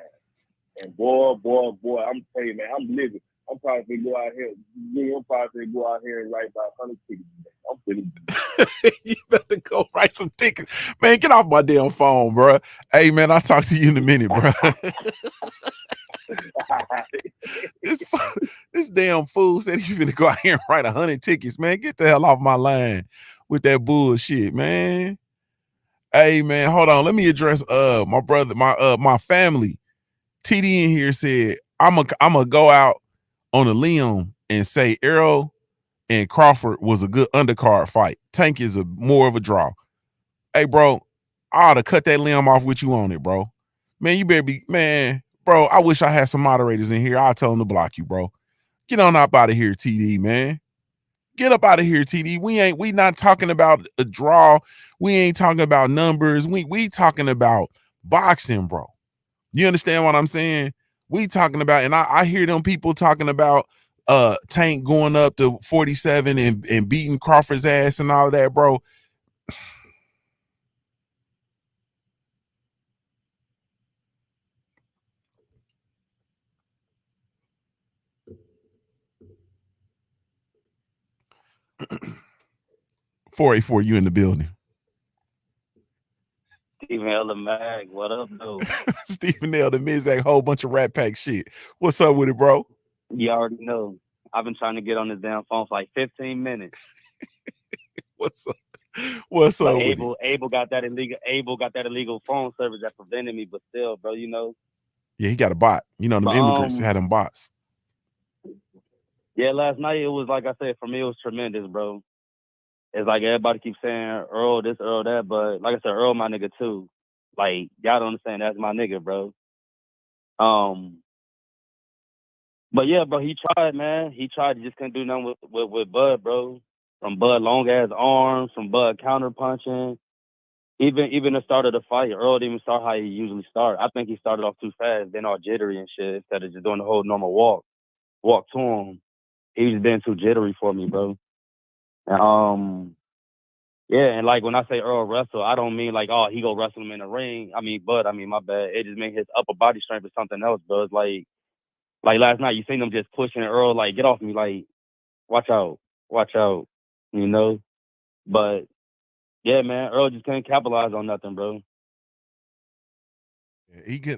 And boy, I'm telling you, man, I'm living. I'm probably gonna go out here and write about 100 tickets. I'm pretty. You better go write some tickets. Man, get off my damn phone, bro. Hey, man, I'll talk to you in a minute, bro. This damn fool said he's gonna go out here and write 100 tickets, man. Get the hell off my line with that bullshit, man. Hey, man, hold on. Let me address my brother, my family. TD in here said, I'm a go out on a limb and say Errol and Crawford was a good undercard fight. Tank is more of a draw. Hey, bro, I ought to cut that limb off with you on it, bro. Man, you better be, man, bro. I wish I had some moderators in here. I'll tell them to block you, bro. Get on up out of here, TD, man. Get up out of here, TD. We not talking about a draw. We ain't talking about numbers. We talking about boxing, bro. You understand what I'm saying? We talking about, and I hear them people talking about Tank going up to 47 and beating Crawford's ass and all that, bro. 484, you in the building. Stephen L. Mag, what up, though? Stephen L. the Mizak, whole bunch of Rat Pack shit. What's up with it, bro? You already know. I've been trying to get on this damn phone for like 15 minutes. What's up? What's up with it? Abel got that illegal phone service that prevented me, but still, bro, you know. Yeah, he got a bot. You know, them immigrants had them bots. Yeah, last night it was, like I said, for me it was tremendous, bro. It's like everybody keeps saying Earl this, Earl that, but like I said, Earl my nigga too. Like, y'all don't understand, that's my nigga, bro. But yeah, bro, he tried, man. He tried. He just couldn't do nothing with Bud, bro. From Bud long ass arms, from Bud counter punching. Even the start of the fight, Earl didn't even start how he usually started. I think he started off too fast, then all jittery and shit, instead of just doing the whole normal walk to him. He was being too jittery for me, bro. Yeah, and like when I say Earl wrestle, I don't mean like, oh, he go wrestle him in the ring. I mean, my bad. It just mean his upper body strength is something else, bro. It's like last night, you seen them just pushing Earl, like, get off me, like, watch out, you know? But, yeah, man, Earl just couldn't capitalize on nothing, bro.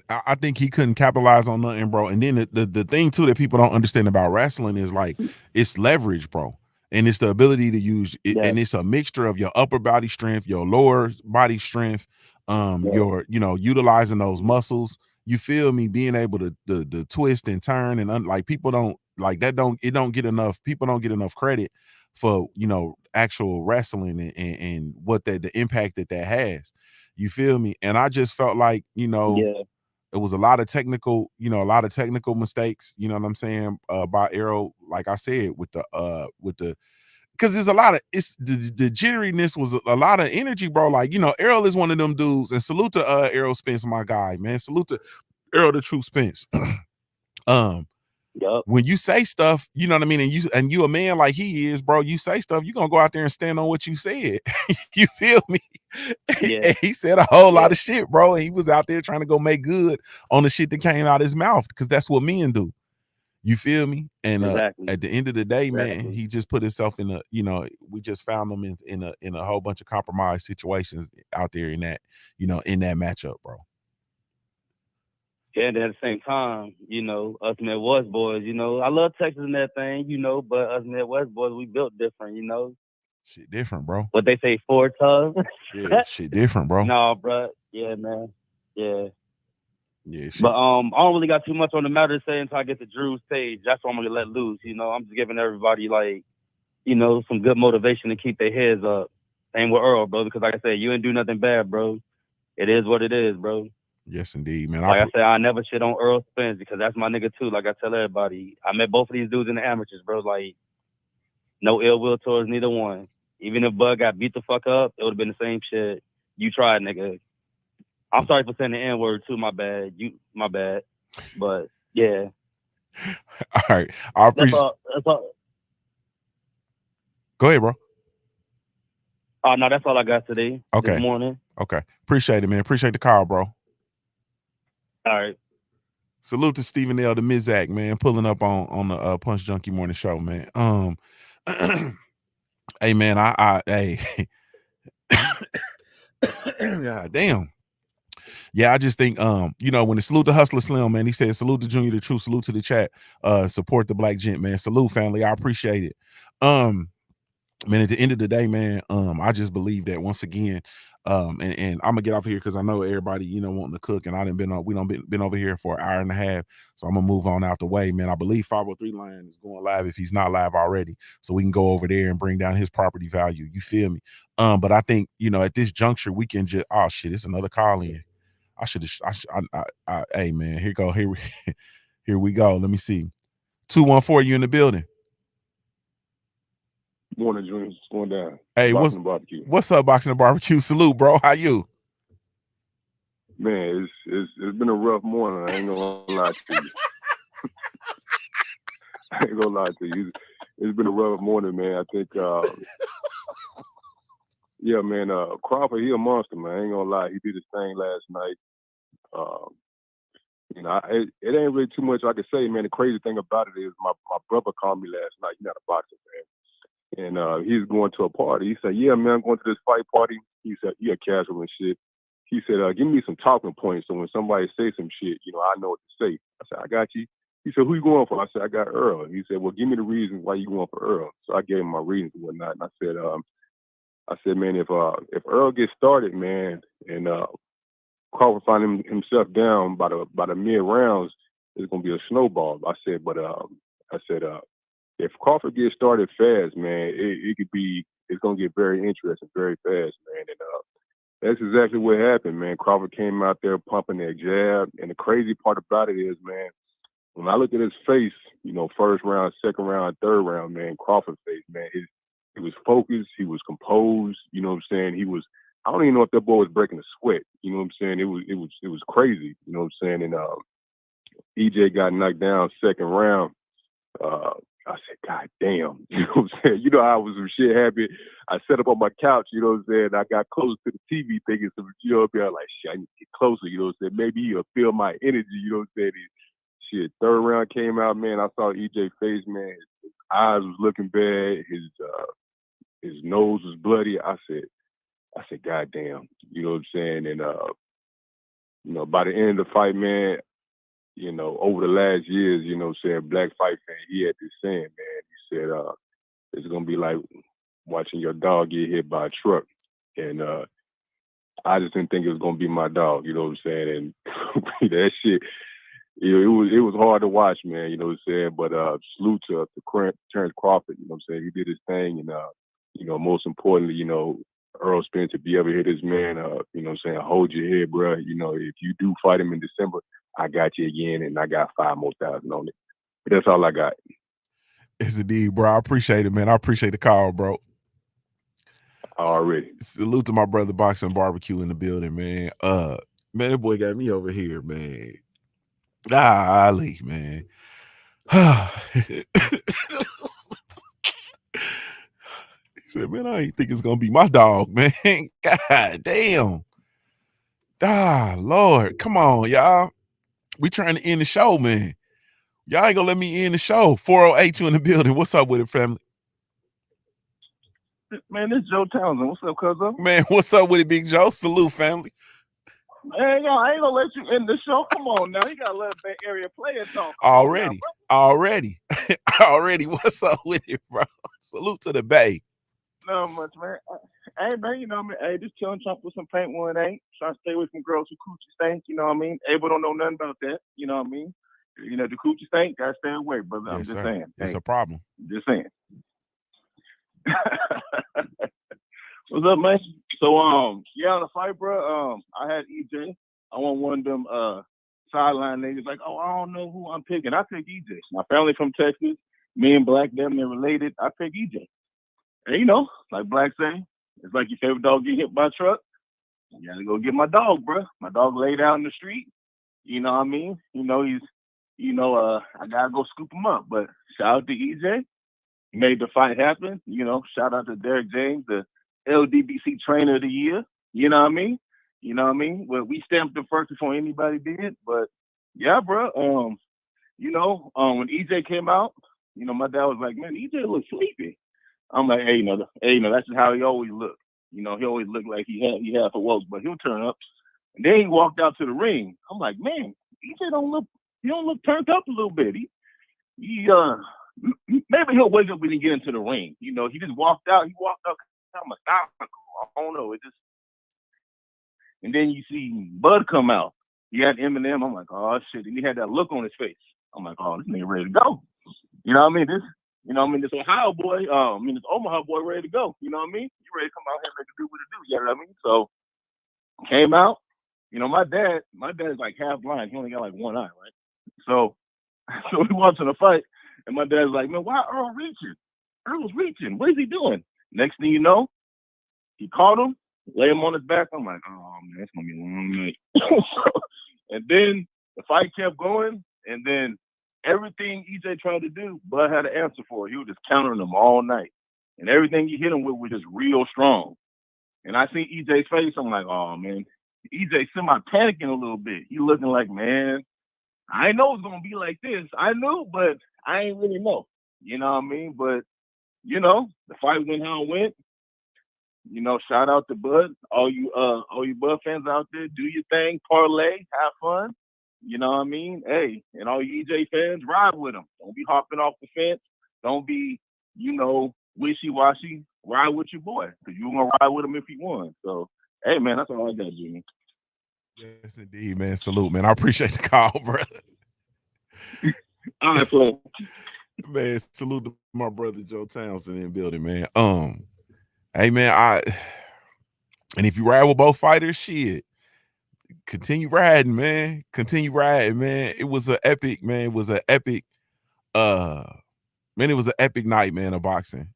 I think he couldn't capitalize on nothing, bro. And then the thing, too, that people don't understand about wrestling is, like, it's leverage, bro. And it's the ability to use it, and it's a mixture of your upper body strength, your lower body strength, your, utilizing those muscles. You feel me? Being able to twist and turn and like people don't like that. People don't get enough credit for, actual wrestling and what the impact that has. You feel me? And I just felt like, it was a lot of technical mistakes, you know what I'm saying, by Errol, like I said, with the because there's a lot of the jitteriness was a lot of energy, bro. Like, Errol is one of them dudes, and salute to Errol Spence, my guy, man. Salute to Errol the True Spence. When you say stuff, you know what I mean, and you a man like he is, bro, you say stuff, you're gonna go out there and stand on what you said. You feel me? Yeah. He said a whole lot of shit, bro. And he was out there trying to go make good on the shit that came out of his mouth, because that's what men do. You feel me? And at the end of the day, man, he just put himself in we just found him in a whole bunch of compromised situations out there in that, in that matchup, bro. Yeah, and at the same time, us Midwest boys, I love Texas and that thing, but us Midwest boys, we built different, Shit different, bro. What they say, 4 tough. Yeah, shit different, bro. No, bro. Yeah, man. Yeah. Yeah, shit. But I don't really got too much on the matter to say until I get to Drew's stage. That's what I'm gonna let loose. I'm just giving everybody some good motivation to keep their heads up. Same with Earl, bro, because like I said, you ain't do nothing bad, bro. It is what it is, bro. Yes, indeed, man. Like I said, I never shit on Errol Spence because that's my nigga too. Like I tell everybody, I met both of these dudes in the amateurs, bro. Like, no ill will towards neither one. Even if Bud got beat the fuck up, it would have been the same shit. You tried, nigga. I'm sorry for saying the N-word too, my bad. My bad. But yeah. All right. I appreciate that's all. Go ahead, bro. Oh, no, that's all I got today. Okay. This morning. Okay. Appreciate it, man. Appreciate the call, bro. All right. Salute to Stephen L. the Mizak, man, pulling up on the Punch Junkie Morning Show, man. Hey, man, hey. God damn. Yeah, I just think you know, when the salute to Hustler Slim, man, he said salute to Junior the Truth, salute to the chat, support the black gent, man. Salute, family. I appreciate it. Man, at the end of the day, man, I just believe that once again, and I'm gonna get off here because I know everybody, you know, wanting to cook, and we don't been over here for an hour and a half, so I'm gonna move on out the way, man. I believe 503 Line is going live if he's not live already, so we can go over there and bring down his property value. You feel me? But I think, you know, at this juncture, we can just, oh shit, it's another call in. Hey man, here we go. Let me see. 214, you in the building? Morning, Dreams. What's going down? Hey, Boxing Barbecue. What's up, Boxing and Barbecue? Salute, bro. How you? Man, it's been a rough morning. I ain't gonna lie to you. I ain't gonna lie to you. It's been a rough morning, man. I think, yeah, man. Crawford, he a monster, man. I ain't gonna lie. He did his thing last night. You know, it ain't really too much I can say, man. The crazy thing about it is my brother called me last night. He's not a boxer fan, and he's going to a party. He said, "Yeah, man, I'm going to this fight party." He said, "Yeah, casual and shit." He said, "Give me some talking points so when somebody say some shit, you know, I know what to say." I said, "I got you." He said, "Who you going for?" I said, "I got Earl." He said, "Well, give me the reasons why you going for Earl." So I gave him my reasons and whatnot, and I said, "Man, if Earl gets started, man, and Crawford find himself down by the mid rounds, it's gonna be a snowball." I said, if Crawford gets started fast, man, it's gonna get very interesting very fast, man. And that's exactly what happened, man. Crawford came out there pumping that jab, and the crazy part about it is, man, when I look at his face, you know, first round, second round, third round, man, Crawford's face, man, he was focused, he was composed, you know what I'm saying? I don't even know if that boy was breaking a sweat. You know what I'm saying? It was crazy. You know what I'm saying? And EJ got knocked down second round. I said, "God damn!" You know what I'm saying? You know, I was some shit happy. I sat up on my couch. You know what I'm saying? I got close to the TV, thinking some, you know, I was like, "Shit, I need to get closer." You know what I'm saying? Maybe he'll feel my energy. You know what I'm saying? Shit, third round came out, man. I saw EJ face, man. His eyes was looking bad. His nose was bloody. I said, "God damn," you know what I'm saying? And, you know, by the end of the fight, man, you know, over the last years, you know what I'm saying, black fight fan, he had this saying, man, he said, it's going to be like watching your dog get hit by a truck. And I just didn't think it was going to be my dog, you know what I'm saying? And that shit, you know, it was hard to watch, man, you know what I'm saying? But salute to Terrence Crawford, you know what I'm saying? He did his thing. And, you know, most importantly, you know, Errol Spence, if you ever hit this man, you know what I'm saying, hold your head, bro. You know, if you do fight him in December, I got you again, and I got 5,000 more on it. But that's all I got. It's indeed, bro. I appreciate it, man. I appreciate the call, bro. Already. Salute to my brother Boxing Barbecue in the building, man. Man, that boy got me over here, man. Ali, man. He said, "Man, I ain't think it's gonna be my dog, man." God damn. Lord. Come on, y'all. We trying to end the show, man. Y'all ain't gonna let me end the show. 408 you in the building. What's up with it, family? Man, this is Joe Townsend. What's up, cuzzo? Man, what's up with it, Big Joe? Salute, family. I ain't gonna let you end the show. Come on now. You gotta let Bay Area player talk. Already. What's up with it, bro? Salute to the Bay. Not much, man. Hey, man, you know what I mean? Hey, just chilling, trying to put some paint one ain't. Trying to stay away from girls who coochie stink, you know what I mean? Abel don't know nothing about that, you know what I mean? You know, the coochie stink, gotta stay away, brother. Yes, I'm just sir. saying. It's hey, a problem. Just saying. What's up, man? So, yeah, on the fight, bro, I had EJ. I want one of them sideline niggas like, oh, I don't know who I'm picking. I pick EJ. My family from Texas. Me and Black, them, they're related. I pick EJ. And, you know, like Black say, it's like your favorite dog get hit by a truck. You gotta go get my dog, bro. My dog laid out in the street. You know what I mean? You know, I gotta go scoop him up. But shout out to EJ. He made the fight happen. You know, shout out to Derek James, the LDBC Trainer of the Year. You know what I mean? Well, we stamped him first before anybody did. But yeah, bro. When EJ came out, you know, my dad was like, "Man, EJ looks sleepy." I'm like, hey, that's just how he always looked. You know, he always looked like he had for woke, but he'll turn up. And then he walked out to the ring. I'm like, man, he don't look turned up a little bit. He maybe he'll wake up when he get into the ring. You know, he just walked out. He walked out kind of methodical. I don't know. It just, and then you see Bud come out. He had Eminem. I'm like, oh shit. And he had that look on his face. I'm like, oh, this nigga ready to go. You know what I mean? This Ohio boy, this Omaha boy ready to go. You know what I mean? You ready to come out here and make it do what it do. You know what I mean? So came out. You know, my dad's like half blind. He only got like one eye, right? So we watching the fight, and my dad's like, man, why Earl reaching? Earl's reaching. What is he doing? Next thing you know, he caught him, lay him on his back. I'm like, oh man, it's gonna be a long night. And then the fight kept going, and then everything EJ tried to do, Bud had an answer for it. He was just countering him all night, and everything he hit him with was just real strong. And I see EJ's face. I'm like, oh man, EJ semi-panicking a little bit. He looking like, man, I know it's gonna be like this. I knew, but I ain't really know. You know what I mean? But you know, the fight went how it went. You know, shout out to Bud. All you Bud fans out there, do your thing, parlay, have fun. You know what I mean? Hey, and all you EJ fans, ride with him. Don't be hopping off the fence. Don't be, wishy-washy. Ride with your boy, because you're gonna ride with him if he won. So, hey man, that's all I got, Jimmy. Yes, indeed, man. Salute, man. I appreciate the call, brother. All right, so. Man, salute to my brother Joe Townsend in the building, man. Hey man, and if you ride with both fighters, shit, continue riding, man. Continue riding, man. It was an epic, man. It was an epic, it was an epic night, man, of boxing.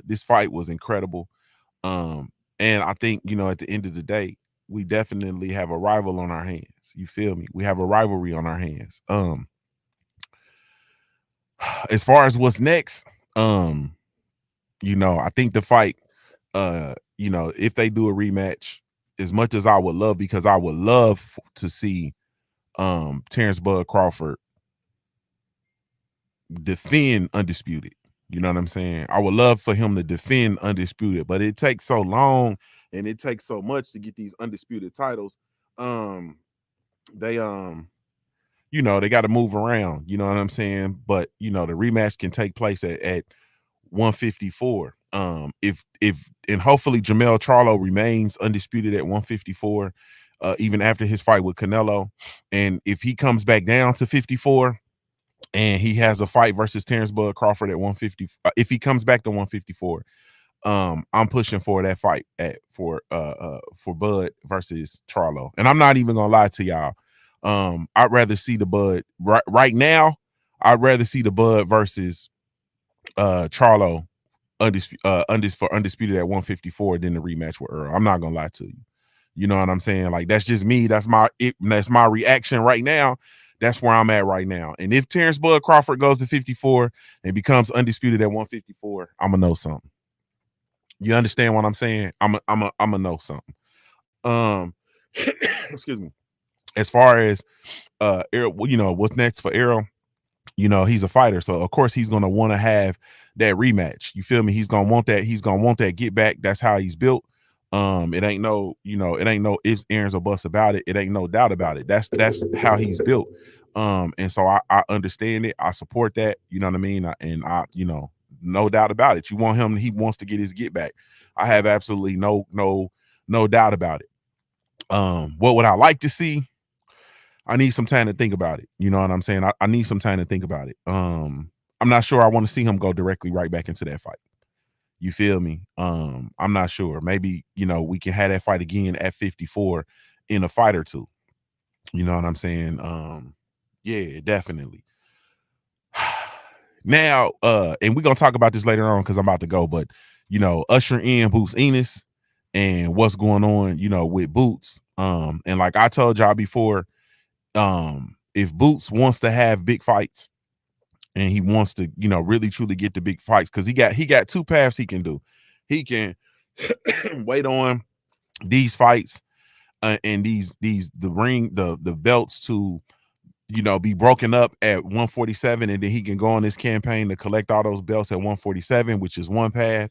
This fight was incredible. And I think, at the end of the day, we definitely have a rival on our hands. You feel me? We have a rivalry on our hands. As far as what's next, I think the fight, if they do a rematch, as much as I would love, because I would love to see Terrence Bud Crawford defend undisputed. You know what I'm saying? I would love for him to defend undisputed, but it takes so long and it takes so much to get these undisputed titles. They got to move around, you know what I'm saying? But the rematch can take place at 154. If and hopefully Jermell Charlo remains undisputed at 154, even after his fight with Canelo. And if he comes back down to 54 and he has a fight versus Terrence Bud Crawford at 150, if he comes back to 154, I'm pushing for that fight for Bud versus Charlo. And I'm not even gonna lie to y'all. I'd rather see the Bud right now. I'd rather see the Bud versus Charlo undisputed at 154 than the rematch with Earl. I'm not gonna lie to you. You know what I'm saying? Like, that's just me. That's my reaction right now. That's where I'm at right now. And if Terrence Bud Crawford goes to 54 and becomes undisputed at 154, I'm gonna know something. You understand what I'm saying? I'm gonna know something. Excuse me. As far as Errol, what's next for Errol? He's a fighter, so of course he's gonna want to have that rematch. You feel me? He's gonna want that get back. That's how he's built. It ain't no ifs, ands, or buts about it. It ain't no doubt about it. That's how he's built. And so I understand it. I support that. You know what I mean? No doubt about it. You want him, he wants to get his get back. I have absolutely no doubt about it. What would I like to see? I need some time to think about it. You know what I'm saying? I need some time to think about it. I'm not sure I want to see him go directly right back into that fight. You feel me? I'm not sure. Maybe, we can have that fight again at 54 in a fight or two. You know what I'm saying? Yeah, definitely. Now, and we're gonna talk about this later on because I'm about to go, but usher in Boots Enos and what's going on, with Boots. And like I told y'all before, if Boots wants to have big fights and he wants to, really truly get the big fights, because he got two paths he can do. He can wait on these fights and the belts to be broken up at 147, and then he can go on this campaign to collect all those belts at 147, which is one path.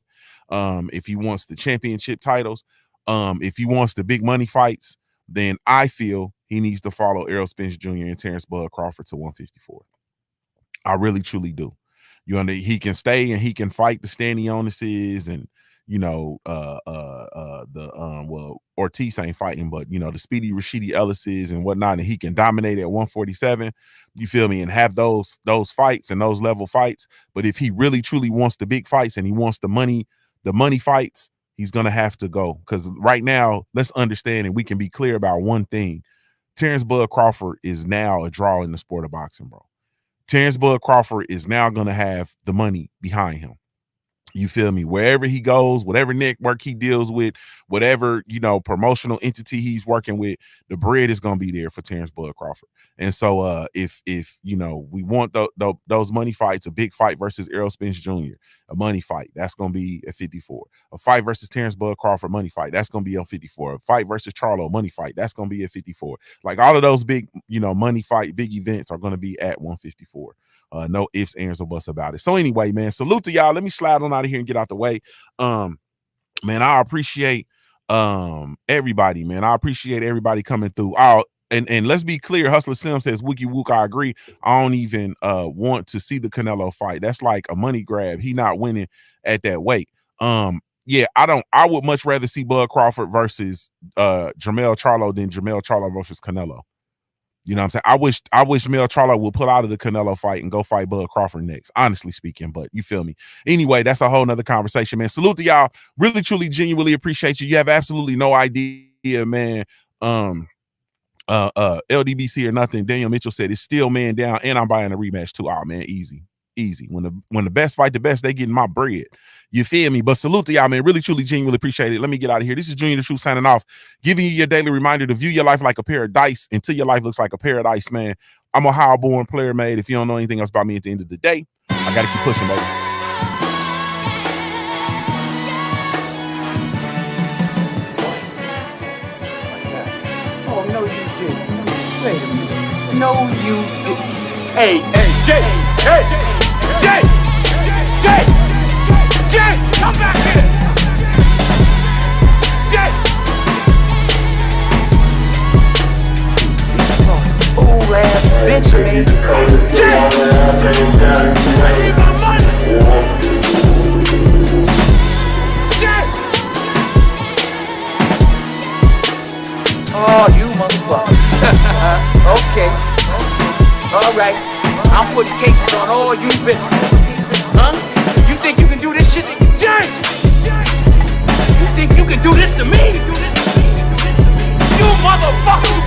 If he wants the championship titles, if he wants the big money fights, then I feel he needs to follow Errol Spence Jr. and Terrence Bud Crawford to 154. I really truly do. He can stay and he can fight the Stanionis and well, Ortiz ain't fighting, but the Speedy Rashidi Ellises and whatnot, and he can dominate at 147. You feel me? And have those fights and those level fights. But if he really truly wants the big fights and he wants the money fights, he's gonna have to go. Because right now, let's understand and we can be clear about one thing: Terrence Bud Crawford is now a draw in the sport of boxing, bro. Terrence Bud Crawford is now going to have the money behind him. You feel me? Wherever he goes, whatever network he deals with, whatever, promotional entity he's working with, the bread is going to be there for Terrence Bud Crawford. And so if we want those money fights, a big fight versus Errol Spence Jr., a money fight, that's going to be at 54. A fight versus Terrence Bud Crawford, money fight, that's going to be on 54. A fight versus Charlo, money fight, that's going to be at 54. Like all of those big, money fight, big events are going to be at 154. No ifs, ands, or buts about it. So anyway, man, salute to y'all. Let me slide on out of here and get out the way. Man, I appreciate everybody, man. I appreciate everybody coming through. And let's be clear, Hustler Sim says, Wookie Wook, I agree. I don't even want to see the Canelo fight. That's like a money grab. He not winning at that weight. Yeah, I would much rather see Bud Crawford versus Jermell Charlo than Jermell Charlo versus Canelo. You know what I'm saying? I wish Mel Charlo would pull out of the Canelo fight and go fight Bud Crawford next, honestly speaking, but you feel me? Anyway, that's a whole nother conversation, man. Salute to y'all. Really, truly, genuinely appreciate you. You have absolutely no idea, man. LDBC or nothing. Daniel Mitchell said it's still man down, and I'm buying a rematch too. Oh, man, easy. When the best fight the best, they getting my bread. You feel me? But salute to y'all, man. Really, truly, genuinely appreciate it. Let me get out of here. This is Junior the Truth signing off, giving you your daily reminder to view your life like a pair of dice until your life looks like a paradise, man. I'm a Ohio-born player, made. If you don't know anything else about me at the end of the day, I gotta keep pushing, baby. Oh, no, you didn't. Wait a minute. No, you didn't. Hey, Jay, come back here. Jay. Fool ass bitch, man. Jay. I need my money. Jay. Oh, you motherfucker. Okay. All right. I'm putting cases on all you bitches. Huh? You think you can do this shit? Jay! You think you can do this to me? You motherfucker!